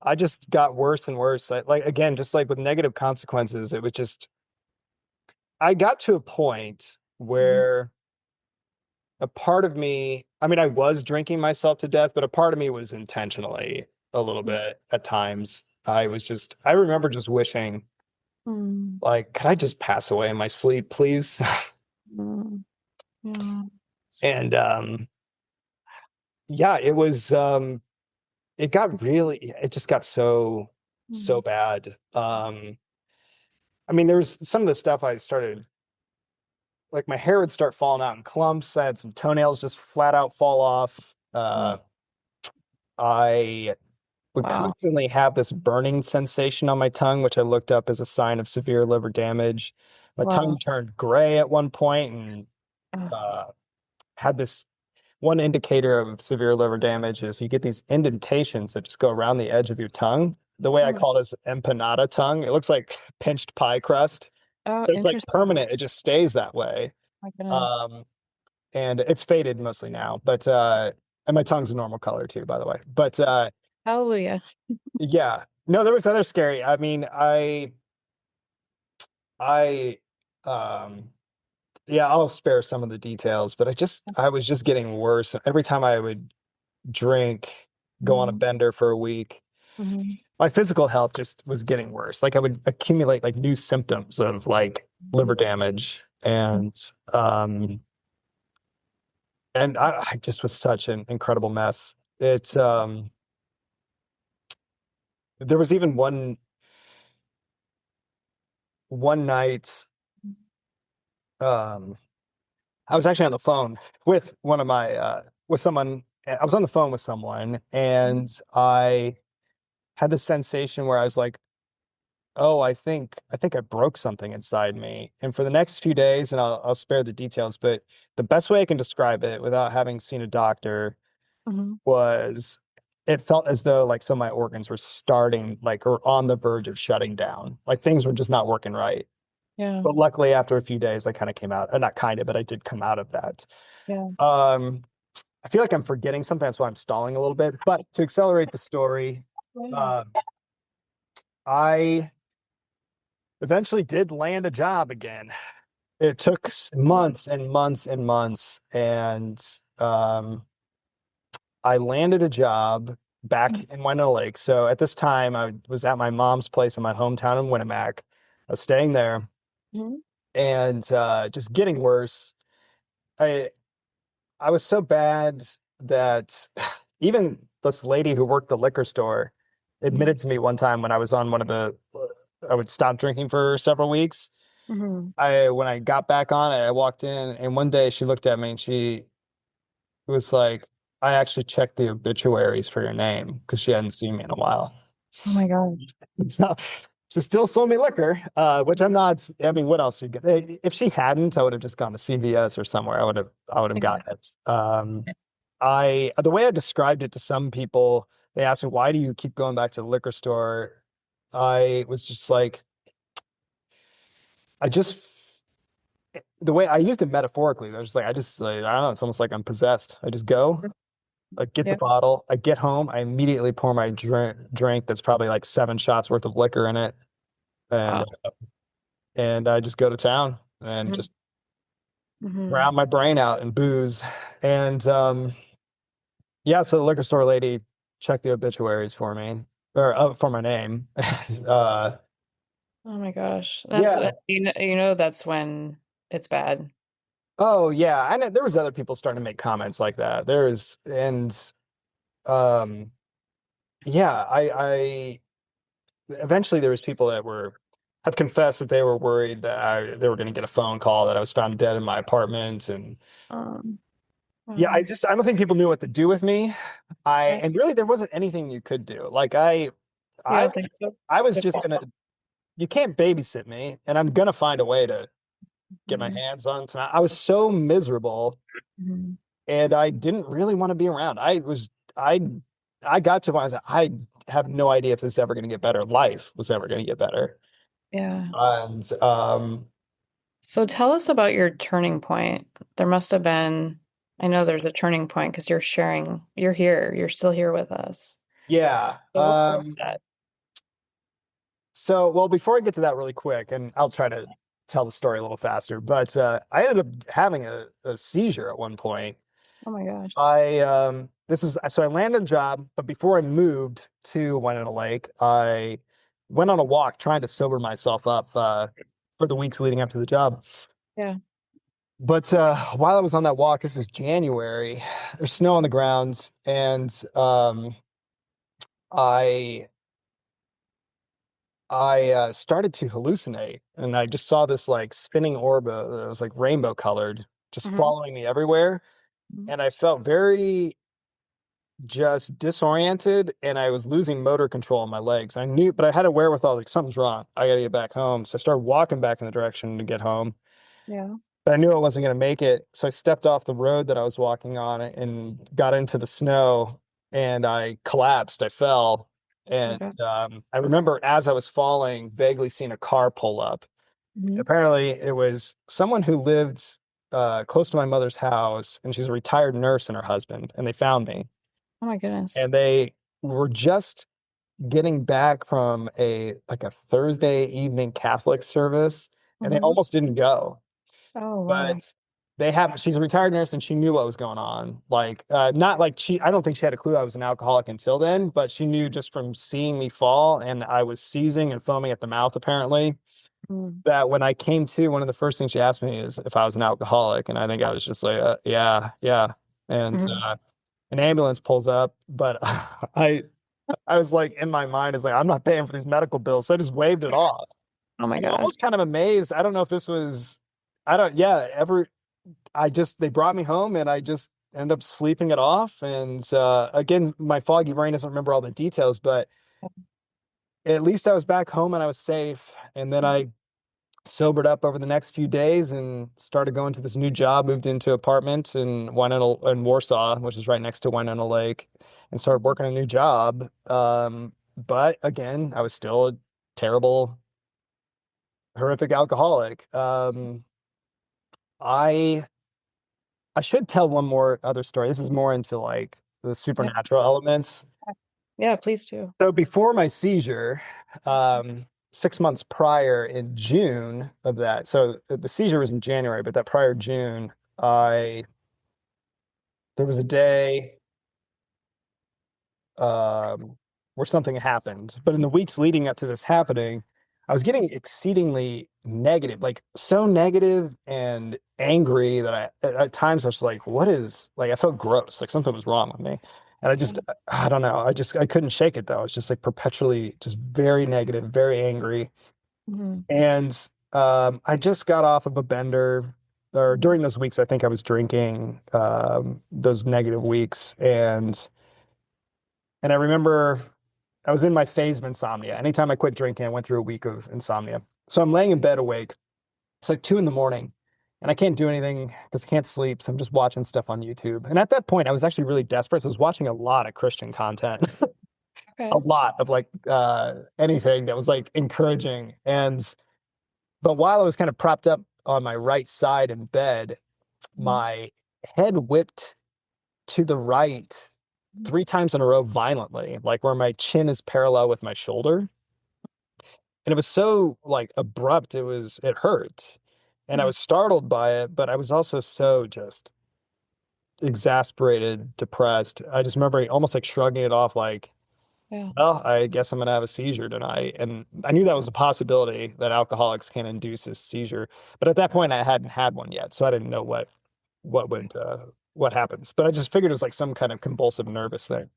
I just got worse and worse. Like again, just like with negative consequences, it was just I got to a point Mhm. where a part of me, I mean, I was drinking myself to death, but a part of me was intentionally a little bit at times. I remember just wishing, Mhm. like, could I just pass away in my sleep, please? Mhm. Yeah. And yeah, it just got so Mhm. bad. I mean, there was some of the stuff I started, like my hair would start falling out in clumps. I had some toenails just flat out fall off. Mhm. I would Wow. constantly have this burning sensation on my tongue, which I looked up as a sign of severe liver damage. My tongue Wow. turned gray at one point and Uh, uh, had this one indicator of severe liver damage is you get these indentations that just go around the edge of your tongue. The way I mm. call it is empanada tongue. It looks like pinched pie crust, Oh, but it's like interesting. permanent. It just stays that way. My goodness. Um, and it's faded mostly now, but and my tongue's a normal color too, by the way. But Hallelujah. yeah, no, there was other scary. I mean, I, um, yeah, I'll spare some of the details, but I was just getting worse. Every time I would drink, go on a Mhm. bender for a week, Mhm. my physical health just was getting worse. Like I would accumulate like new symptoms of like liver damage um and I just was such an incredible mess. There was even one night um I was actually on the phone with one of my with someone. I was on the phone with someone and I had this sensation where I was like, "Oh, I think I broke something inside me." And for the next few days, and I'll spare the details, but the best way I can describe it without having seen a doctor Mhm. was it felt as though like some of my organs were starting like or on the verge of shutting down. Like things were just not working right. Yeah. But luckily after a few days I kind of came out, not kind of, but I did come out of that. Yeah. Um I feel like I'm forgetting something. That's why I'm stalling a little bit. But to accelerate the story, Yeah. uh, I eventually did land a job again. It took months and months and months, and I landed a job back in Winona Lake. So at this time, I was at my mom's place in my hometown in Winnemac. I was staying there, Mhm. and just getting worse. I I was so bad that even this lady who worked the liquor store admitted to me one time when I was on one of the, I would stop drinking for several weeks. Mm-hmm. When I got back on it, I walked in and one day she looked at me and she was like, I actually checked the obituaries for your name because she hadn't seen me in a while. Oh my God. So she still sold me liquor, which I'm not. I mean, what else would you get? If she hadn't, I would have just gone to CVS or somewhere. I would have gotten Exactly. it. The way I described it to some people, they asked me, why do you keep going back to the liquor store? I was just like, I just, the way I used it metaphorically, I was just like, I don't know, it's almost like I'm possessed. I just go, I get the Yeah. bottle, I get home, I immediately pour my drink that's probably like 7 shots worth of liquor in it. And Wow. I just go to town and just Mm-hmm. drown my brain out in booze. And yeah, so the liquor store lady checked the obituaries for me or for my name. uh Oh my gosh. That's yeah. that's when it's bad. Oh yeah. I know there was other people starting to make comments like that. There's and um yeah, I eventually there was people that were have confessed that they were worried that they were going to get a phone call that I was found dead in my apartment. And Um, yeah, wow. I don't think people knew what to do with me. Right. And really there wasn't anything you could do. Like You I don't think so? I was just gonna, you can't babysit me and I'm gonna find a way to get my Mm-hmm. hands on tonight. I was so miserable Mm-hmm. and I didn't really want to be around. I I got to one, I have no idea if this is ever gonna get better. Life was ever gonna get better. Yeah. And So tell us about your turning point. There must have been, I know there's a turning point because you're here, you're still here with us. yeah. So what was that? So well, before I get to that really quick, and I'll try to tell the story a little faster, but I ended up having a seizure at one point. Oh my gosh. This is so I landed a job, but before I moved to Winona Lake, I went on a walk trying to sober myself up for the weeks leading up to the job. Yeah. But while I was on that walk, this is January, there's snow on the ground, and I started to hallucinate, and I just saw this like spinning orb that was like rainbow colored, just Mm-hmm. following me everywhere, and I felt very just disoriented and I was losing motor control on my legs. I knew, but I had a wherewithal, like something's wrong. I got to get back home. So I started walking back in the direction to get home, Yeah. but I knew I wasn't going to make it. So I stepped off the road that I was walking on and got into the snow and I collapsed. I fell. Oh my And God. I remember as I was falling, vaguely seeing a car pull up. Mm-hmm. Apparently, it was someone who lived close to my mother's house, and she's a retired nurse and her husband, and they found me. Oh my goodness. And they were just getting back from a Thursday evening Catholic service, and they Mm-hmm. almost didn't go. Oh wow. But she's a retired nurse and she knew what was going on. Like not like I don't think she had a clue I was an alcoholic until then, but she knew just from seeing me fall and I was seizing and foaming at the mouth apparently, Mm-hmm. that when I came to, one of the first things she asked me is if I was an alcoholic, and I think I was just like, yeah, yeah. And an ambulance pulls up, but I was like, in my mind, it's like, I'm not paying for these medical bills. So I just waved it off. Oh my And I'm God. almost kind of amazed. I don't know if this was, I don't, yeah, they brought me home and I just ended up sleeping it off. And again, my foggy brain doesn't remember all the details, but at least I was back home and I was safe. And then I sobered up over the next few days and started going to this new job, moved into apartment in Warsaw, which is right next to Winona Lake, and started working a new job. But again, I was still a terrible, horrific alcoholic. I I should tell one more other story. This is more into like the Yeah. supernatural elements. Yeah, please do. So before my seizure, 6 months prior in June of that, so the seizure was in January, but that prior June, I there was a day where something happened. But in the weeks leading up to this happening, I was getting exceedingly negative, like so negative and angry that at times I was like, what is like I felt gross, like something was wrong with me. And Yeah. I don't know. I couldn't shake it though. It's just like perpetually just very negative, very angry. Mhm. And I just got off of a bender, or during those weeks, I think I was drinking those negative weeks. And I remember I was in my phase of insomnia. Anytime I quit drinking, I went through a week of insomnia. So I'm laying in bed awake. It's like 2 a.m. and I can't do anything because I can't sleep. So I'm just watching stuff on YouTube. And at that point, I was actually really desperate. So I was watching a lot of Christian content, a Okay. lot of like anything that was like encouraging. But while I was kind of propped up on my right side in bed, Mhm. my head whipped to the right 3 times in a row violently, like where my chin is parallel with my shoulder. And it was so like abrupt, it hurt. And I Mhm. was startled by it, but I was also so just exasperated, depressed. I just remember almost like shrugging it off like, Yeah. well, I guess I'm gonna have a seizure tonight. And I knew that was a possibility that alcoholics can induce a seizure. But at that point I hadn't had one yet. So I didn't know what happens. But I just figured it was like some kind of convulsive nervous thing.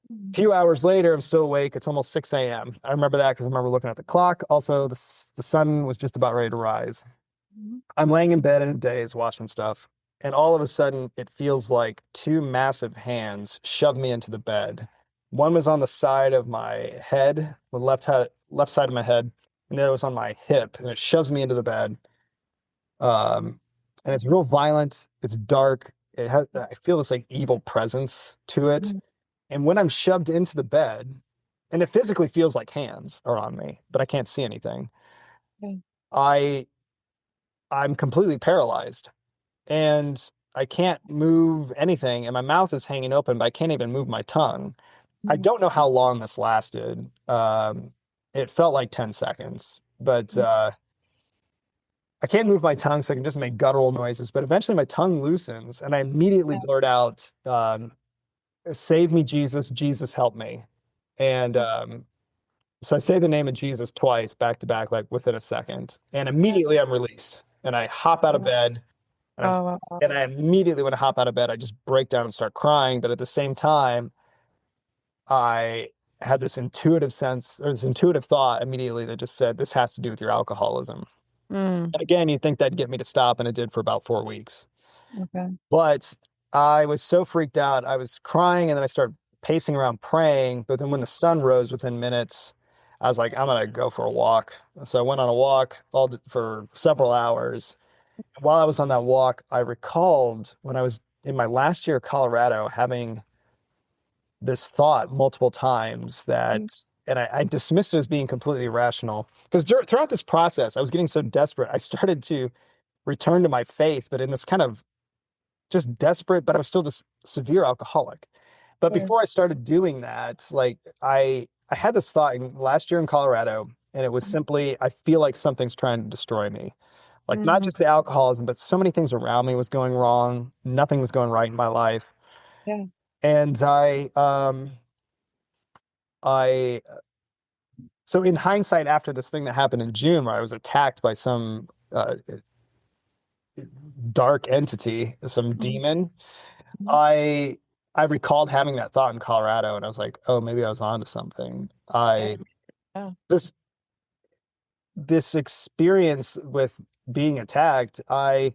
A Mhm. few hours later, I'm still awake. It's almost 6 a.m. I remember that because I remember looking at the clock. Also, the sun was just about ready to rise. Mhm. I'm laying in bed in a daze watching stuff, and all of a sudden, it feels like two massive hands shoved me into the bed. One was on the side of my head, the left side of my head, and the other was on my hip, and it shoves me into the bed. Um, and it's real violent. It's dark. I feel this like evil presence to it. Mhm. And when I'm shoved into the bed, and it physically feels like hands are on me, but I can't see anything. Yeah. I I'm completely paralyzed and I can't move anything and my mouth is hanging open, but I can't even move my tongue. I Mhm. don't know how long this lasted. It felt like 10 seconds, but Mhm. I can't move my tongue, so I can just make guttural noises. But eventually my tongue loosens and I immediately Yeah. blurt out, save me, Jesus, Jesus, help me. And so I say the name of Jesus twice back to back, like within a second, and Yeah. immediately I'm released. And I hop out of Yeah. bed, and Oh, wow. I immediately when I hop out of bed, I just break down and start crying. But at the same time, I had this intuitive sense or this intuitive thought immediately that just said, "This has to do with your alcoholism." Mm. And again, you'd think that'd get me to stop, and it did for about 4 weeks. Okay. But I was so freaked out. I was crying and then I started pacing around praying. But then when the sun rose within minutes, I was like, I'm gonna go for a walk. So I went on a walk for several hours. While I was on that walk, I recalled when I was in my last year of Colorado having this thought multiple times Mhm. and I dismissed it as being completely irrational. Because throughout this process, I was getting so desperate, I started to return to my faith, but in this kind of just desperate, but I was still this severe alcoholic. But Sure. before I started doing that, like I had this thought last year in Colorado, and it was simply I feel like something's trying to destroy me. Like not Mhm. just the alcoholism, but so many things around me was going wrong. Nothing was going right in my life. Yeah. And I so in hindsight, after this thing that happened in June, where I was attacked by some dark entity, some Mhm. demon, Mhm. I I recalled having that thought in Colorado, and I was like, oh, maybe I was onto something. Yeah. I Yeah. this this experience with being attacked, I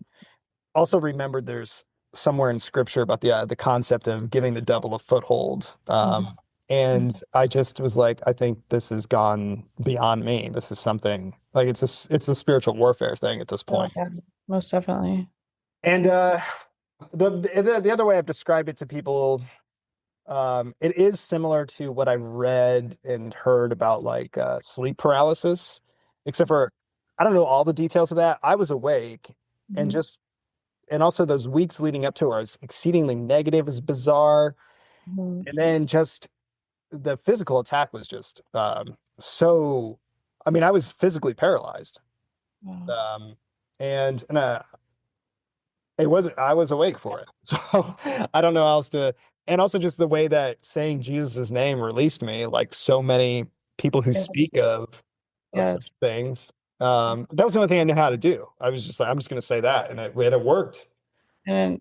also remembered there's somewhere in scripture about the concept of giving the devil a foothold. Mhm. And Mhm. I just was like, I think this has gone beyond me. This is something like it's a spiritual warfare thing at this Oh, point. yeah. Most definitely. And the other way I've described it to people, it is similar to what I've read and heard about like sleep paralysis, except for I don't know all the details of that. I was awake and Mhm. just and also those weeks leading up to it, I was exceedingly negative, it was bizarre. Mhm. And then just the physical attack was just so I mean, I was physically paralyzed. Wow. Um and it wasn't I was awake for it. So I don't know how else to and also just the way that saying Jesus' name released me, like so many people who Yeah. speak of such Yes. things. That was the only thing I knew how to do. I was just like, I'm just gonna say that and it worked. You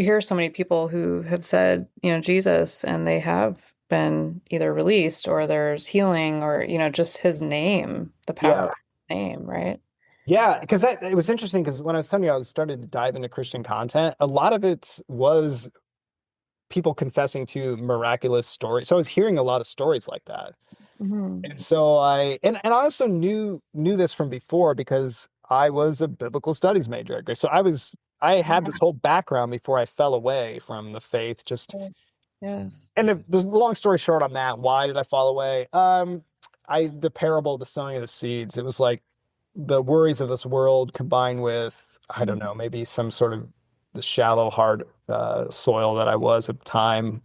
hear so many people who have said, Jesus, and they have been either released or there's healing or, just his name, the power Yeah. of his name, right? Yeah, because it was interesting because when I was telling you I was starting to dive into Christian content, a lot of it was people confessing to miraculous stories. So I was hearing a lot of stories like that. Hmm. And so and I also knew this from before because I was a biblical studies major. Okay? So I had this whole background before I fell away from the faith. Just Yes. and the long story short on that, why did I fall away? The parable of the sowing of the seeds. It was like the worries of this world combined with, I don't know, maybe some sort of the shallow, hard soil that I was at the time.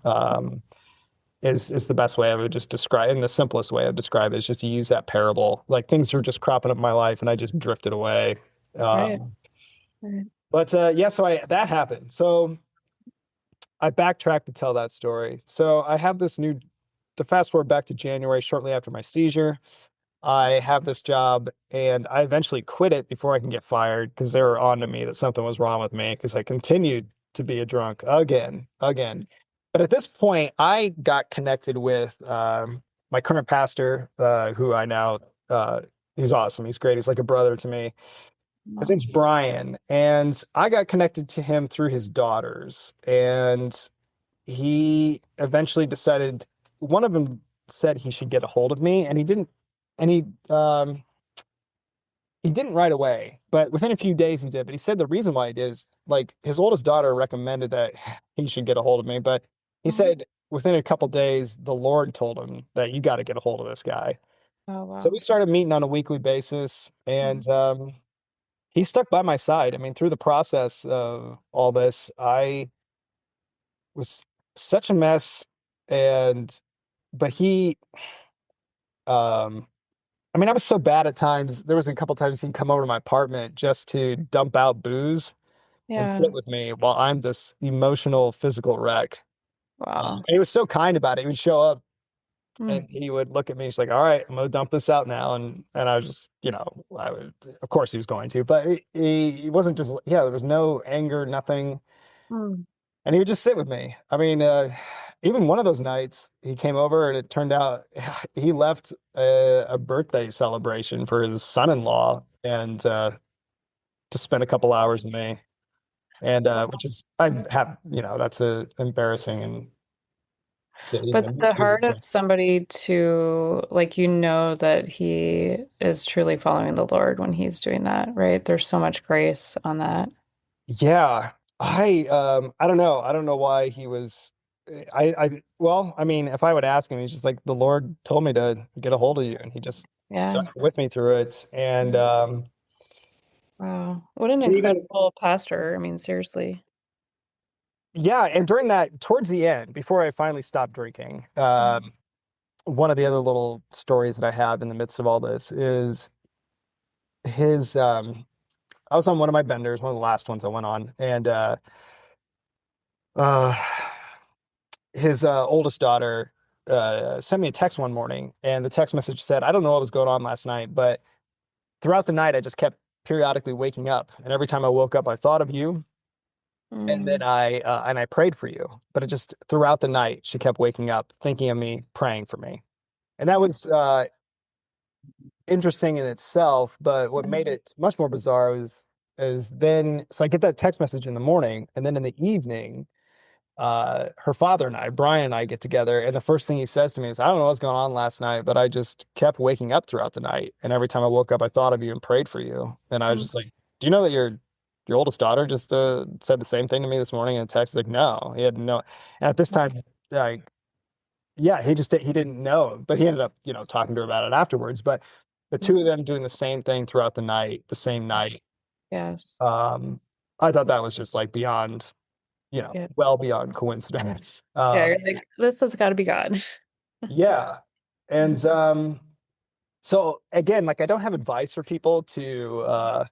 Is the best way I would just describe, and the simplest way I would describe it is just to use that parable. Like things were just cropping up in my life, and I just drifted away. Right. Um, Right. but yeah, so I that happened. So I backtracked to tell that story. So I have this new. To fast forward back to January, shortly after my seizure. I have this job and I eventually quit it before I can get fired because they were on to me that something was wrong with me because I continued to be a drunk again. But at this point, I got connected with my current pastor, who I now, he's awesome. He's great. He's like a brother to me. His Wow. name's Brian. And I got connected to him through his daughters. And he eventually decided, one of them said he should get a hold of me and he didn't and he didn't right away, but within a few days he did. But he said the reason why he did is like his oldest daughter recommended that he should get a hold of me, but he Mhm. said within a couple days the Lord told him that you got to get a hold of this guy. Oh, So we wow. started meeting on a weekly basis Mhm. and he stuck by my side. I mean, through the process of all this, I was such a mess and but he um I mean, I was so bad at times. There was a couple times he'd come over to my apartment just to dump out booze and Yeah. sit with me while I'm this emotional, physical wreck. Wow. And he was so kind about it. He would show up and Mm. he would look at me. He's like, "All right, I'm gonna dump this out now." And I was just, I would, of course he was going to, but he wasn't just, yeah, there was no anger, nothing. Mm. And he would just sit with me. I mean, even one of those nights he came over and it turned out he left a birthday celebration for his son-in-law and to spend a couple hours with me. And Wow. which is I have, that's embarrassing and to But even the do. heart of somebody to, like, that he is truly following the Lord when he's doing that, right? There's so much grace on that. Yeah. I don't know. I don't know why he was well, I mean, if I would ask him, he's just like the Lord told me to get a hold of you and he just Yeah. stuck with me through it. And Wow. What an even incredible pastor. I mean, seriously. yeah, and during that towards the end, before I finally stopped drinking, one of the other little stories that I have in the midst of all this is his I was on one of my benders, one of the last ones I went on, and uh his oldest daughter sent me a text one morning, and the text message said, I don't know what was going on last night, but throughout the night, I just kept periodically waking up. And every time I woke up, I thought of you. And then Mm. I prayed for you. But it just throughout the night, she kept waking up, thinking of me, praying for me. And that was interesting in itself. But what made it much more bizarre was is then so I get that text message in the morning, and then in the evening, her father and I, Brian and I, get together, and the first thing he says to me is, "I don't know what's going on last night, but I just kept waking up throughout the night, and every time I woke up, I thought of you and prayed for you." And I was Mm. just like, "Do you know that your oldest daughter just said the same thing to me this morning in a text?" Like, no, he had no. And at this time, like, yeah, he didn't know, but he ended up, talking to her about it afterwards. But the two of them doing the same thing throughout the night, the same night, Yes. um, I thought that was just like beyond, Yeah. well beyond coincidence. Yeah. You're like, this has got to be God. Yeah. And so again, like I don't have advice for people to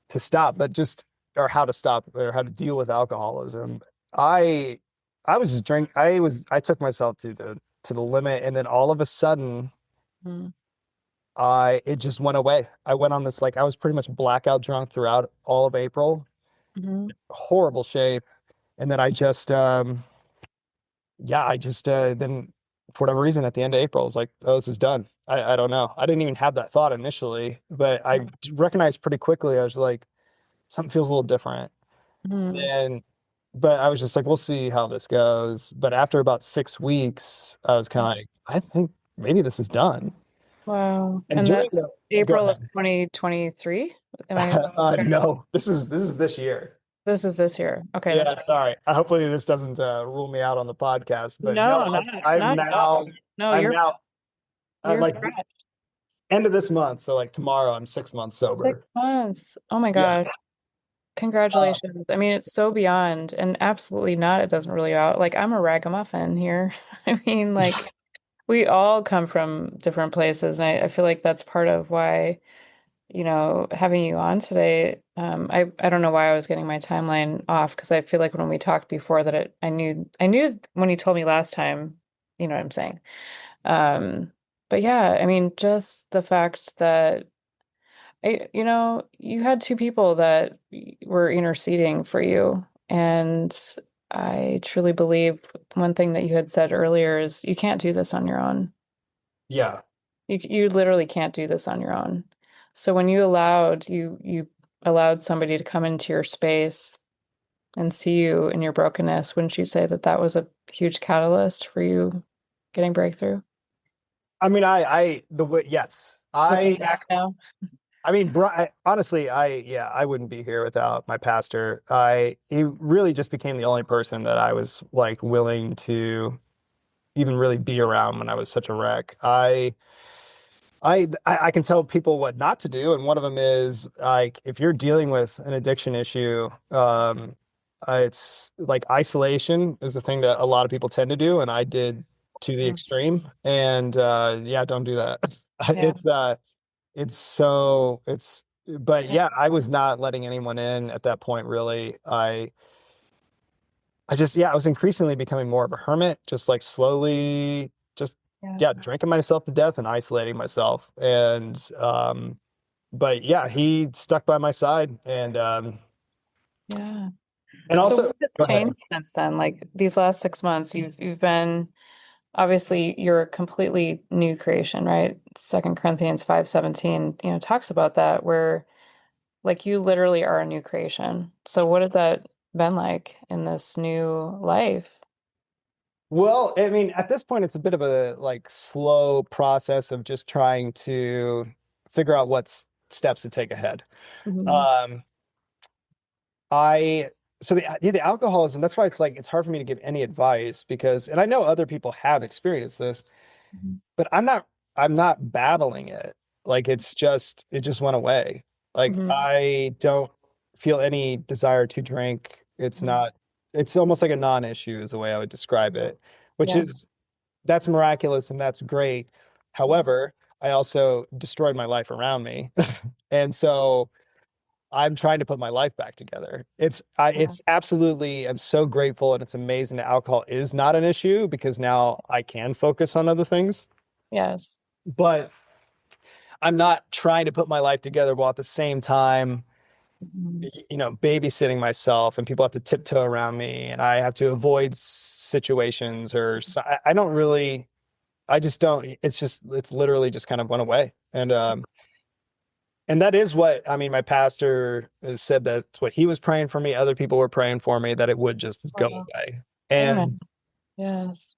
stop, but just or how to stop or how to deal with alcoholism. I I was just I took myself to the limit and then all of a sudden Mm. it just went away. I went on this like I was pretty much blackout drunk throughout all of April. Hmm. horrible shape. And then I just then for whatever reason at the end of April, I was like, oh, this is done. I don't know. I didn't even have that thought initially, but I recognized pretty quickly. I was like, something feels a little different. Hmm. And but I was just like, we'll see how this goes. But after about 6 weeks, I was kind of like, I think maybe this is done. Wow. And And during that's the, go April of ahead. 2023? Am I No, this is this year. This is this year. Okay, that's Yeah, right. sorry. Hopefully this doesn't rule me out on the podcast, but no, No, not I'm not at all. now No, I'm now you're like fresh. end of this month, so like tomorrow I'm 6 months Six sober. months. Oh my Yeah. gosh. Uh, Congratulations. I mean, it's so beyond and absolutely not. It doesn't really out. Like I'm a ragamuffin here. I mean, like we all come from different places, and I feel like that's part of why, having you on today, I don't know why I was getting my timeline off because I feel like when we talked before that I knew when you told me last time, you know what I'm saying. Um, but yeah, I mean, just the fact that you had two people that were interceding for you, and I truly believe one thing that you had said earlier is you can't do this on your own. yeah. You literally can't do this on your own. So when you allowed somebody to come into your space and see you in your brokenness, wouldn't you say that that was a huge catalyst for you getting breakthrough? I mean, the way, yes, Looking back now. I mean, honestly, yeah, I wouldn't be here without my pastor. He really just became the only person that I was like willing to even really be around when I was such a wreck. I can tell people what not to do, and one of them is like if you're dealing with an addiction issue, it's like isolation is the thing that a lot of people tend to do, and I did to the Mhm. extreme. And yeah, don't do that. Yeah. It's so it's but yeah, I was not letting anyone in at that point, really. I just yeah, I was increasingly becoming more of a hermit, just like slowly just Yeah. yeah, drinking myself to death and isolating myself. And but yeah, he stuck by my side Yeah. and So also what has go ahead. changed since then? Like these last 6 months, you've been obviously you're a completely new creation, right? Second Corinthians 5:17, talks about that where like you literally are a new creation. So what has that been like in this new life? Well, I mean, at this point it's a bit of a like slow process of just trying to figure out what steps to take ahead. Hmm. Um I so the alcoholism, that's why it's like it's hard for me to give any advice because and I know other people have experienced this, but I'm not battling it. Like it just went away. Like Hmm. I don't feel any desire to drink. It's almost like a non-issue is the way I would describe it, which Yeah. is that's miraculous and that's great. However, I also destroyed my life around me. And so I'm trying to put my life back together. Yeah. It's absolutely, I'm so grateful and it's amazing that alcohol is not an issue because now I can focus on other things. Yes. But I'm not trying to put my life together while at the same time, Mhm. babysitting myself and people have to tiptoe around me and I have to avoid situations I don't really, I just don't, it's literally just kind of went away. And that is what, I mean, my pastor has said that's what he was praying for me. Other people were praying for me that it would just go Wow. away. Amen. And Yes.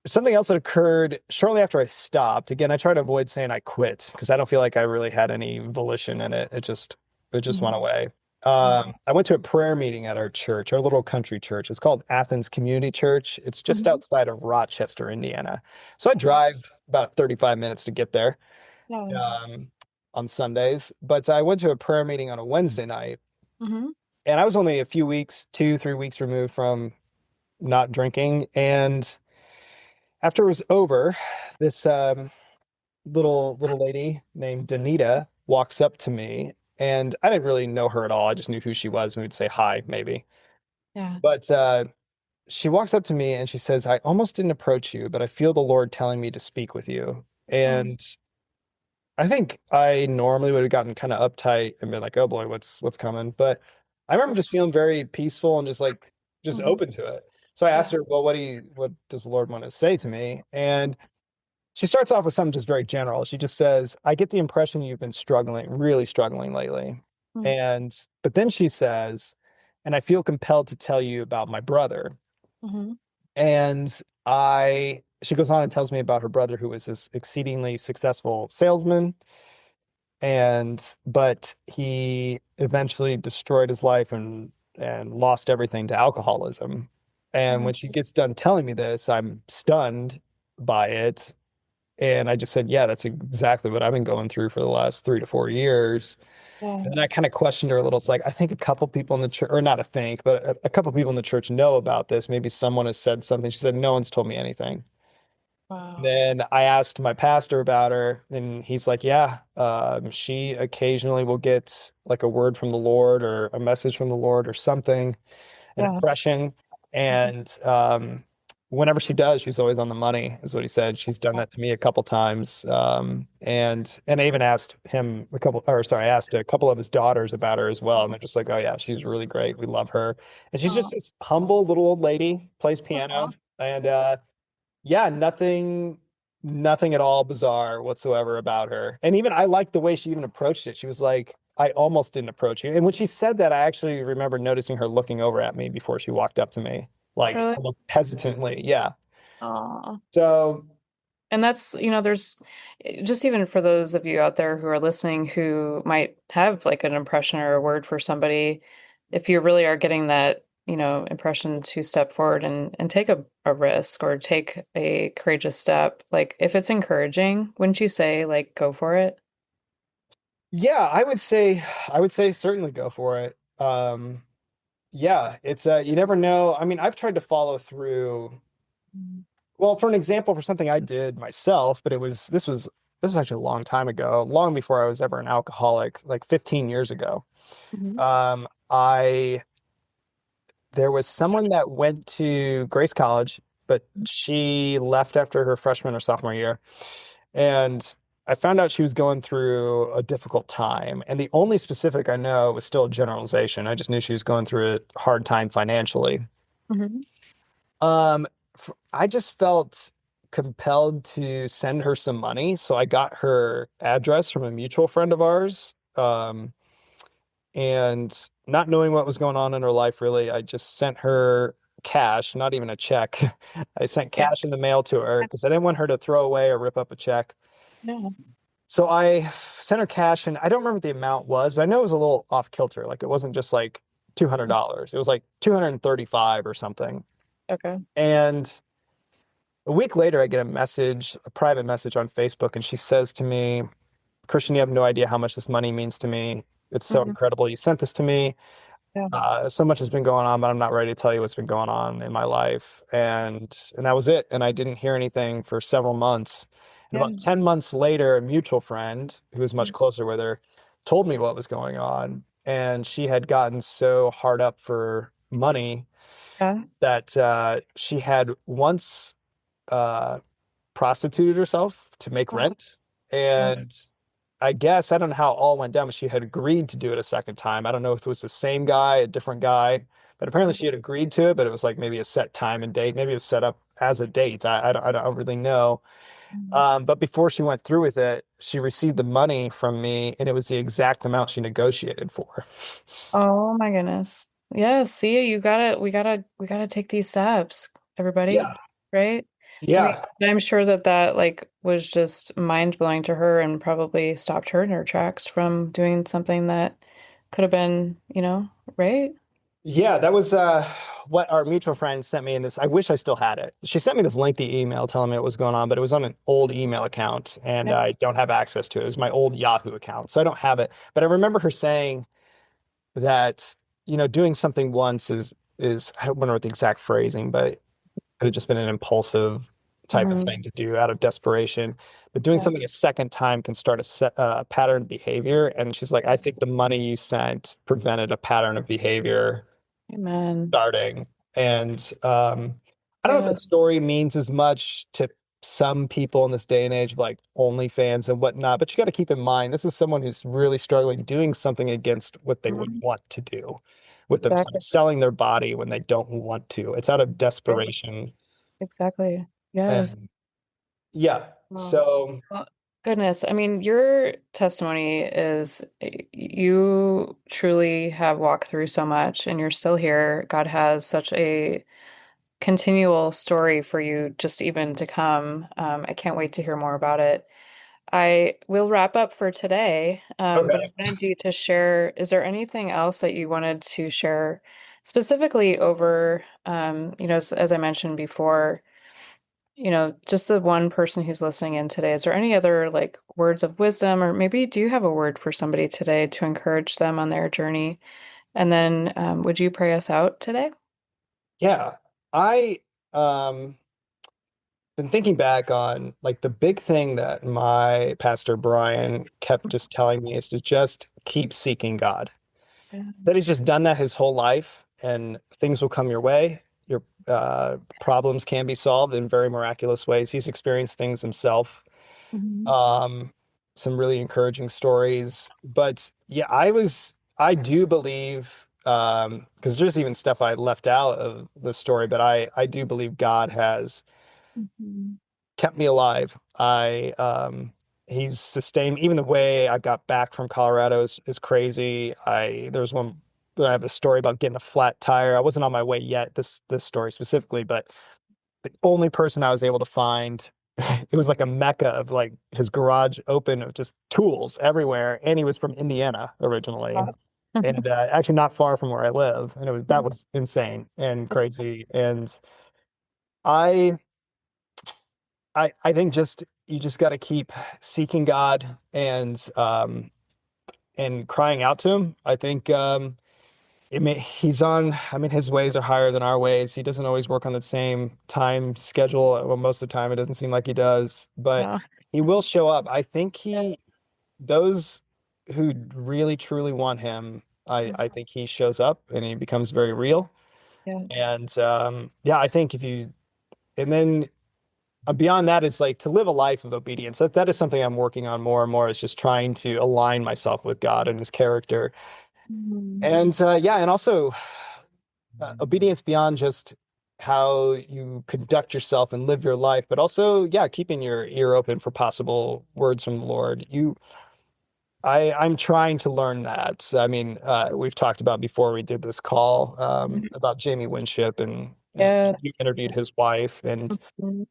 something else that occurred shortly after I stopped, again, I try to avoid saying I quit because I don't feel like I really had any volition in it. It just went Mhm. away. I went to a prayer meeting at our church, our little country church. It's called Athens Community Church. It's just Mhm. outside of Rochester, Indiana. So I drive about 35 minutes to get there Yeah. um, on Sundays. But I went to a prayer meeting on a Wednesday night, Hmm. and I was only a few weeks, 2, 3 weeks removed from not drinking. And after it was over, this little lady named Danita walks up to me, and I didn't really know her at all. I just knew who she was, and we'd say hi, maybe. Yeah. But she walks up to me and she says, "I almost didn't approach you, but I feel the Lord telling me to speak with you." Oh. And I think I normally would have gotten kind of uptight and been like, "Oh boy, what's coming?" But I remember just feeling very peaceful and just Hmm. open to it. So I asked Yeah. her, well, what does the Lord want to say to me? And she starts off with something just very general. She just says, I get the impression you've been struggling, really struggling lately. But then she says, and I feel compelled to tell you about my brother. Mm-hmm. And she goes on and tells me about her brother who was this exceedingly successful salesman. But he eventually destroyed his life and lost everything to alcoholism. And when she gets done telling me this, I'm stunned by it. And I just said, yeah, that's exactly what I've been going through for the last 3 to 4 years. Yeah. And then I kind of questioned her a little. It's like, I think a couple people in the church, or not a think, but a couple people in the church know about this. Maybe someone has said something. She said, no one's told me anything. Wow. Then I asked my pastor about her, and he's like, yeah, she occasionally will get like a word from the Lord or a message from the Lord or something, an Yeah. impression. And whenever she does, she's always on the money, is what he said. She's done that to me a couple times. And I even asked him I asked a couple of his daughters about her as well. And they're just like, oh yeah, she's really great. We love her. And she's just Oh. this humble little old lady, plays piano. And yeah, nothing at all bizarre whatsoever about her. And even I liked the way she even approached it. She was like, I almost didn't approach you. And when she said that, I actually remember noticing her looking over at me before she walked up to me, like Really? almost hesitantly. Yeah. Oh. So And that's, there's just even for those of you out there who are listening who might have like an impression or a word for somebody, if you really are getting that, impression to step forward and take a risk or take a courageous step, like if it's encouraging, wouldn't you say like go for it? yeah, I would say certainly go for it. Yeah, it's you never know. I mean, I've tried to follow through. Well, for an example, for something I did myself, but this was actually a long time ago, long before I was ever an alcoholic, like 15 years ago. Mm-hmm. I There was someone that went to Grace College, but she left after her freshman or sophomore year, and I found out she was going through a difficult time. And the only specific I know was still a generalization. I just knew she was going through a hard time financially. Hmm. Um, I just felt compelled to send her some money. So I got her address from a mutual friend of ours. And not knowing what was going on in her life, really, I just sent her cash, not even a check. I sent Yeah. cash in the mail to her because I didn't want her to throw away or rip up a check. Yeah. So I sent her cash, and I don't remember what the amount was, but I know it was a little off kilter. Like it wasn't just like $200. It was like 235 or something. Okay. And a week later, I get a private message on Facebook, and she says to me, Christian, you have no idea how much this money means to me. It's so Hmm. incredible. You sent this to me. Yeah. So much has been going on, but I'm not ready to tell you what's been going on in my life. And that was it. And I didn't hear anything for several months. And Yeah. about 10 months later, a mutual friend who was much closer with her told me what was going on. And she had gotten so hard up for money Yeah. that she had once uh, prostituted herself to make Oh, rent. yeah. And I guess I don't know how it all went down, but she had agreed to do it a second time. I don't know if it was the same guy, a different guy, but apparently she had agreed to it, but it was like maybe a set time and date. Maybe it was set up as a date. I don't really know. Mhm. But before she went through with it, she received the money from me, and it was the exact amount she negotiated for. Oh my goodness. Yeah, see, we gotta take these steps, everybody, Yeah. right? I mean, Yeah. I'm sure that like was just mind-blowing to her and probably stopped her in her tracks from doing something that could have been, right? Yeah, that was what our mutual friend sent me in this. I wish I still had it. She sent me this lengthy email telling me what was going on, but it was on an old email account and Yeah. I don't have access to it. It was my old Yahoo account, so I don't have it. But I remember her saying that, doing something once is I don't remember what the exact phrasing, but it had just been an impulsive type of Hmm. thing to do out of desperation. But doing Yeah. something a second time can start a pattern of behavior. And she's like, I think the money you sent prevented a pattern of behavior Amen. starting. And I don't know if Yeah. the story means as much to some people in this day and age of like OnlyFans and whatnot, but you got to keep in mind this is someone who's really struggling doing something against what they would Mhm. want to do with Exactly. themselves, selling their body when they don't want to. It's out of Right. desperation. Exactly. Yes. And yeah, Wow. so Well, goodness. I mean, your testimony is you truly have walked through so much and you're still here. God has such a continual story for you just even to come. I can't wait to hear more about it. I will wrap up for today, but I okay. wanted you to share, is there anything else that you wanted to share specifically over, as I mentioned before, just the one person who's listening in today, is there any other like words of wisdom, or maybe do you have a word for somebody today to encourage them on their journey? And then would you pray us out today? Yeah. I been thinking back on like the big thing that my pastor Brian kept just telling me is to just keep seeking God. Yeah. That he's just done that his whole life and things will come your way. Your problems can be solved in very miraculous ways. He's experienced things himself. Mhm. Um, some really encouraging stories. But yeah, I do believe, because there's even stuff I left out of the story, but I do believe God has Mhm. kept me alive. He's sustained even the way I got back from Colorado is crazy. There's one I have a story about getting a flat tire. I wasn't on my way yet, this story specifically, but the only person I was able to find, it was like a mecca of like his garage open of just tools everywhere. And he was from Indiana originally. Wow. And actually not far from where I live. And that was insane and crazy. And I I think just you just got to keep seeking God and crying out to him. I think he's on, I mean, his ways are higher than our ways. He doesn't always work on the same time schedule. Well, most of the time it doesn't seem like he does, but Yeah. he will show up. I think Yeah. those who really truly want him, I think he shows up and he becomes very real. Yeah. And yeah, I think and then beyond that is like to live a life of obedience. That is something I'm working on more and more is just trying to align myself with God and his character. Mhm. And yeah, and also obedience beyond just how you conduct yourself and live your life, but also, yeah, keeping your ear open for possible words from the Lord. I'm trying to learn that. I mean, we've talked about before we did this call Mhm. about Jamie Winship and Yeah. you interviewed his wife and Mhm.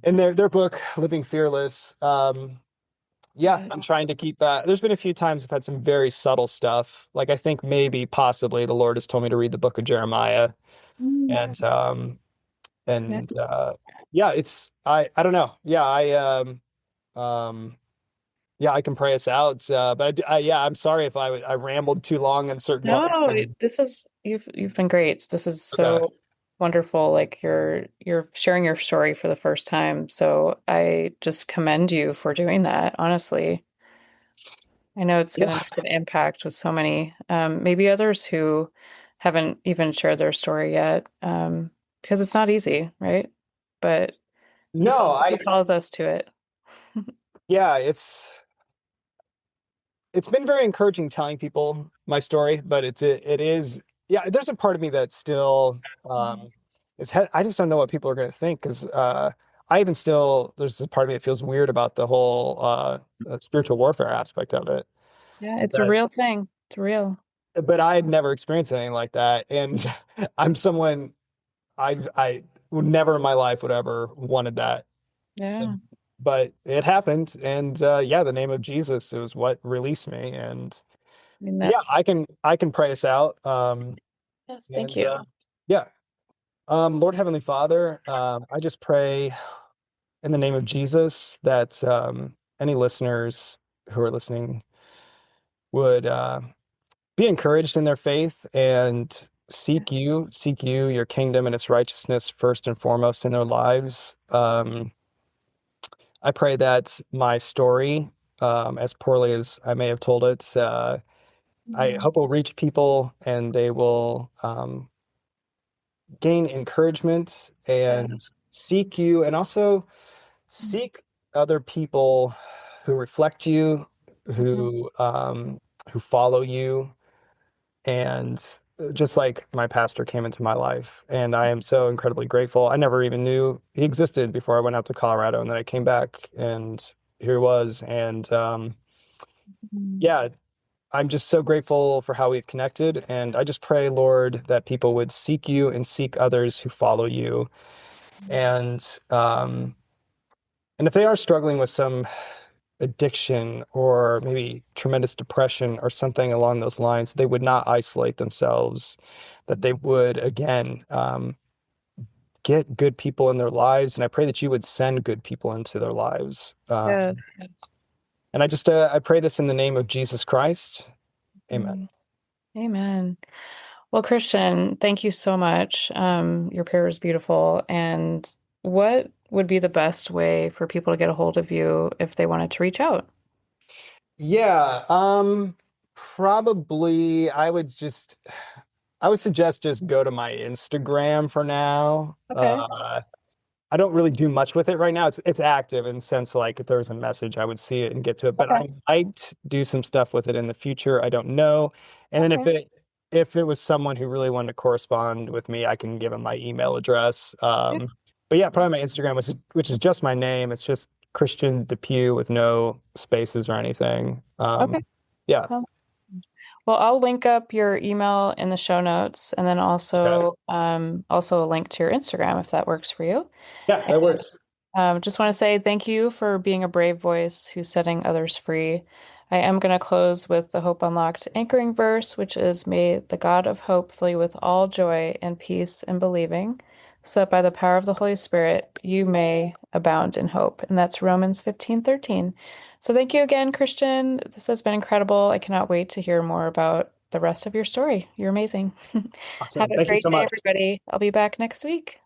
in their book, Living Fearless. Yeah, Yeah. I'm trying to keep there's been a few times I've had some very subtle stuff. Like I think maybe possibly the Lord has told me to read the book of Jeremiah Mm. and Yeah. and yeah, it's I don't know. Yeah, um yeah, I can pray us out. But yeah, I'm sorry if I rambled too long on certain parts. No, this is you've been great. This is Okay. so wonderful. Like you're sharing your story for the first time. So I just commend you for doing that, honestly. I know it's going to Yeah. make an impact with so many, maybe others who haven't even shared their story yet, because it's not easy, right? But No, he calls us to it. yeah, it's been very encouraging telling people my story, but it is yeah, there's a part of me that still I just don't know what people are going to think because I even still there's a part of me that feels weird about the whole spiritual warfare aspect of it. Yeah, it's a But real thing. It's real. I had never experienced anything like that, and I'm someone I would never in my life would ever wanted that. Yeah. And, but it happened, and yeah, the name of Jesus is what released me, and I mean, yeah, that's, I can pray us out. yes, thank And you. yeah, Lord Heavenly Father, I just pray in the name of Jesus that any listeners who are listening would be encouraged in their faith and seek you, your kingdom and its righteousness first and foremost in their lives. I pray that my story, as poorly as I may have told it, I Mhm. hope will reach people and they will gain encouragement Yeah. and seek you. And also, seek other people who reflect you, Mhm. who follow you, and just like my pastor came into my life, and I am so incredibly grateful. I never even knew he existed before I went out to Colorado, and then I came back, and here he was, and Mhm. yeah, I'm just so grateful for how we've connected, and I just pray, Lord, that people would seek you and seek others who follow you, and um, and if they are struggling with some addiction or maybe tremendous depression or something along those lines, they would not isolate themselves, that they would, again, get good people in their lives. And I pray that you would send good people into their lives. Yes. And I pray this in the name of Jesus Christ. Amen. Mhm. Amen. Well, Christian, thank you so much. Your prayer is beautiful. And what would be the best way for people to get a hold of you if they wanted to reach out? Yeah, probably I would suggest just go to my Instagram for now. Okay. I don't really do much with it right now. It's active in the sense like if there was a message, I would see it and get to it. But Okay. I might do some stuff with it in the future. I don't know. And then Okay. if it was someone who really wanted to correspond with me, I can give them my email address. Yeah. But yeah, probably my Instagram, which is just my name. It's just Kristian DePue with no spaces or anything. Okay. Yeah. Sounds Well, I'll link up your email in the show notes and then Okay. also a link to your Instagram if that works for you. Yeah, that works. Just want to say thank you for being a brave voice who's setting others free. I am going to close with the Hope Unlocked anchoring verse, which is, May the God of hope fill you with all joy and peace in believing, so that by the power of the Holy Spirit you may abound in hope. And that's Romans 15:13. So thank you again, Christian. This has been incredible. I cannot wait to hear more about the rest of your story. You're amazing. Have Awesome. a Thank you great so day, much. everybody. I'll be back next week.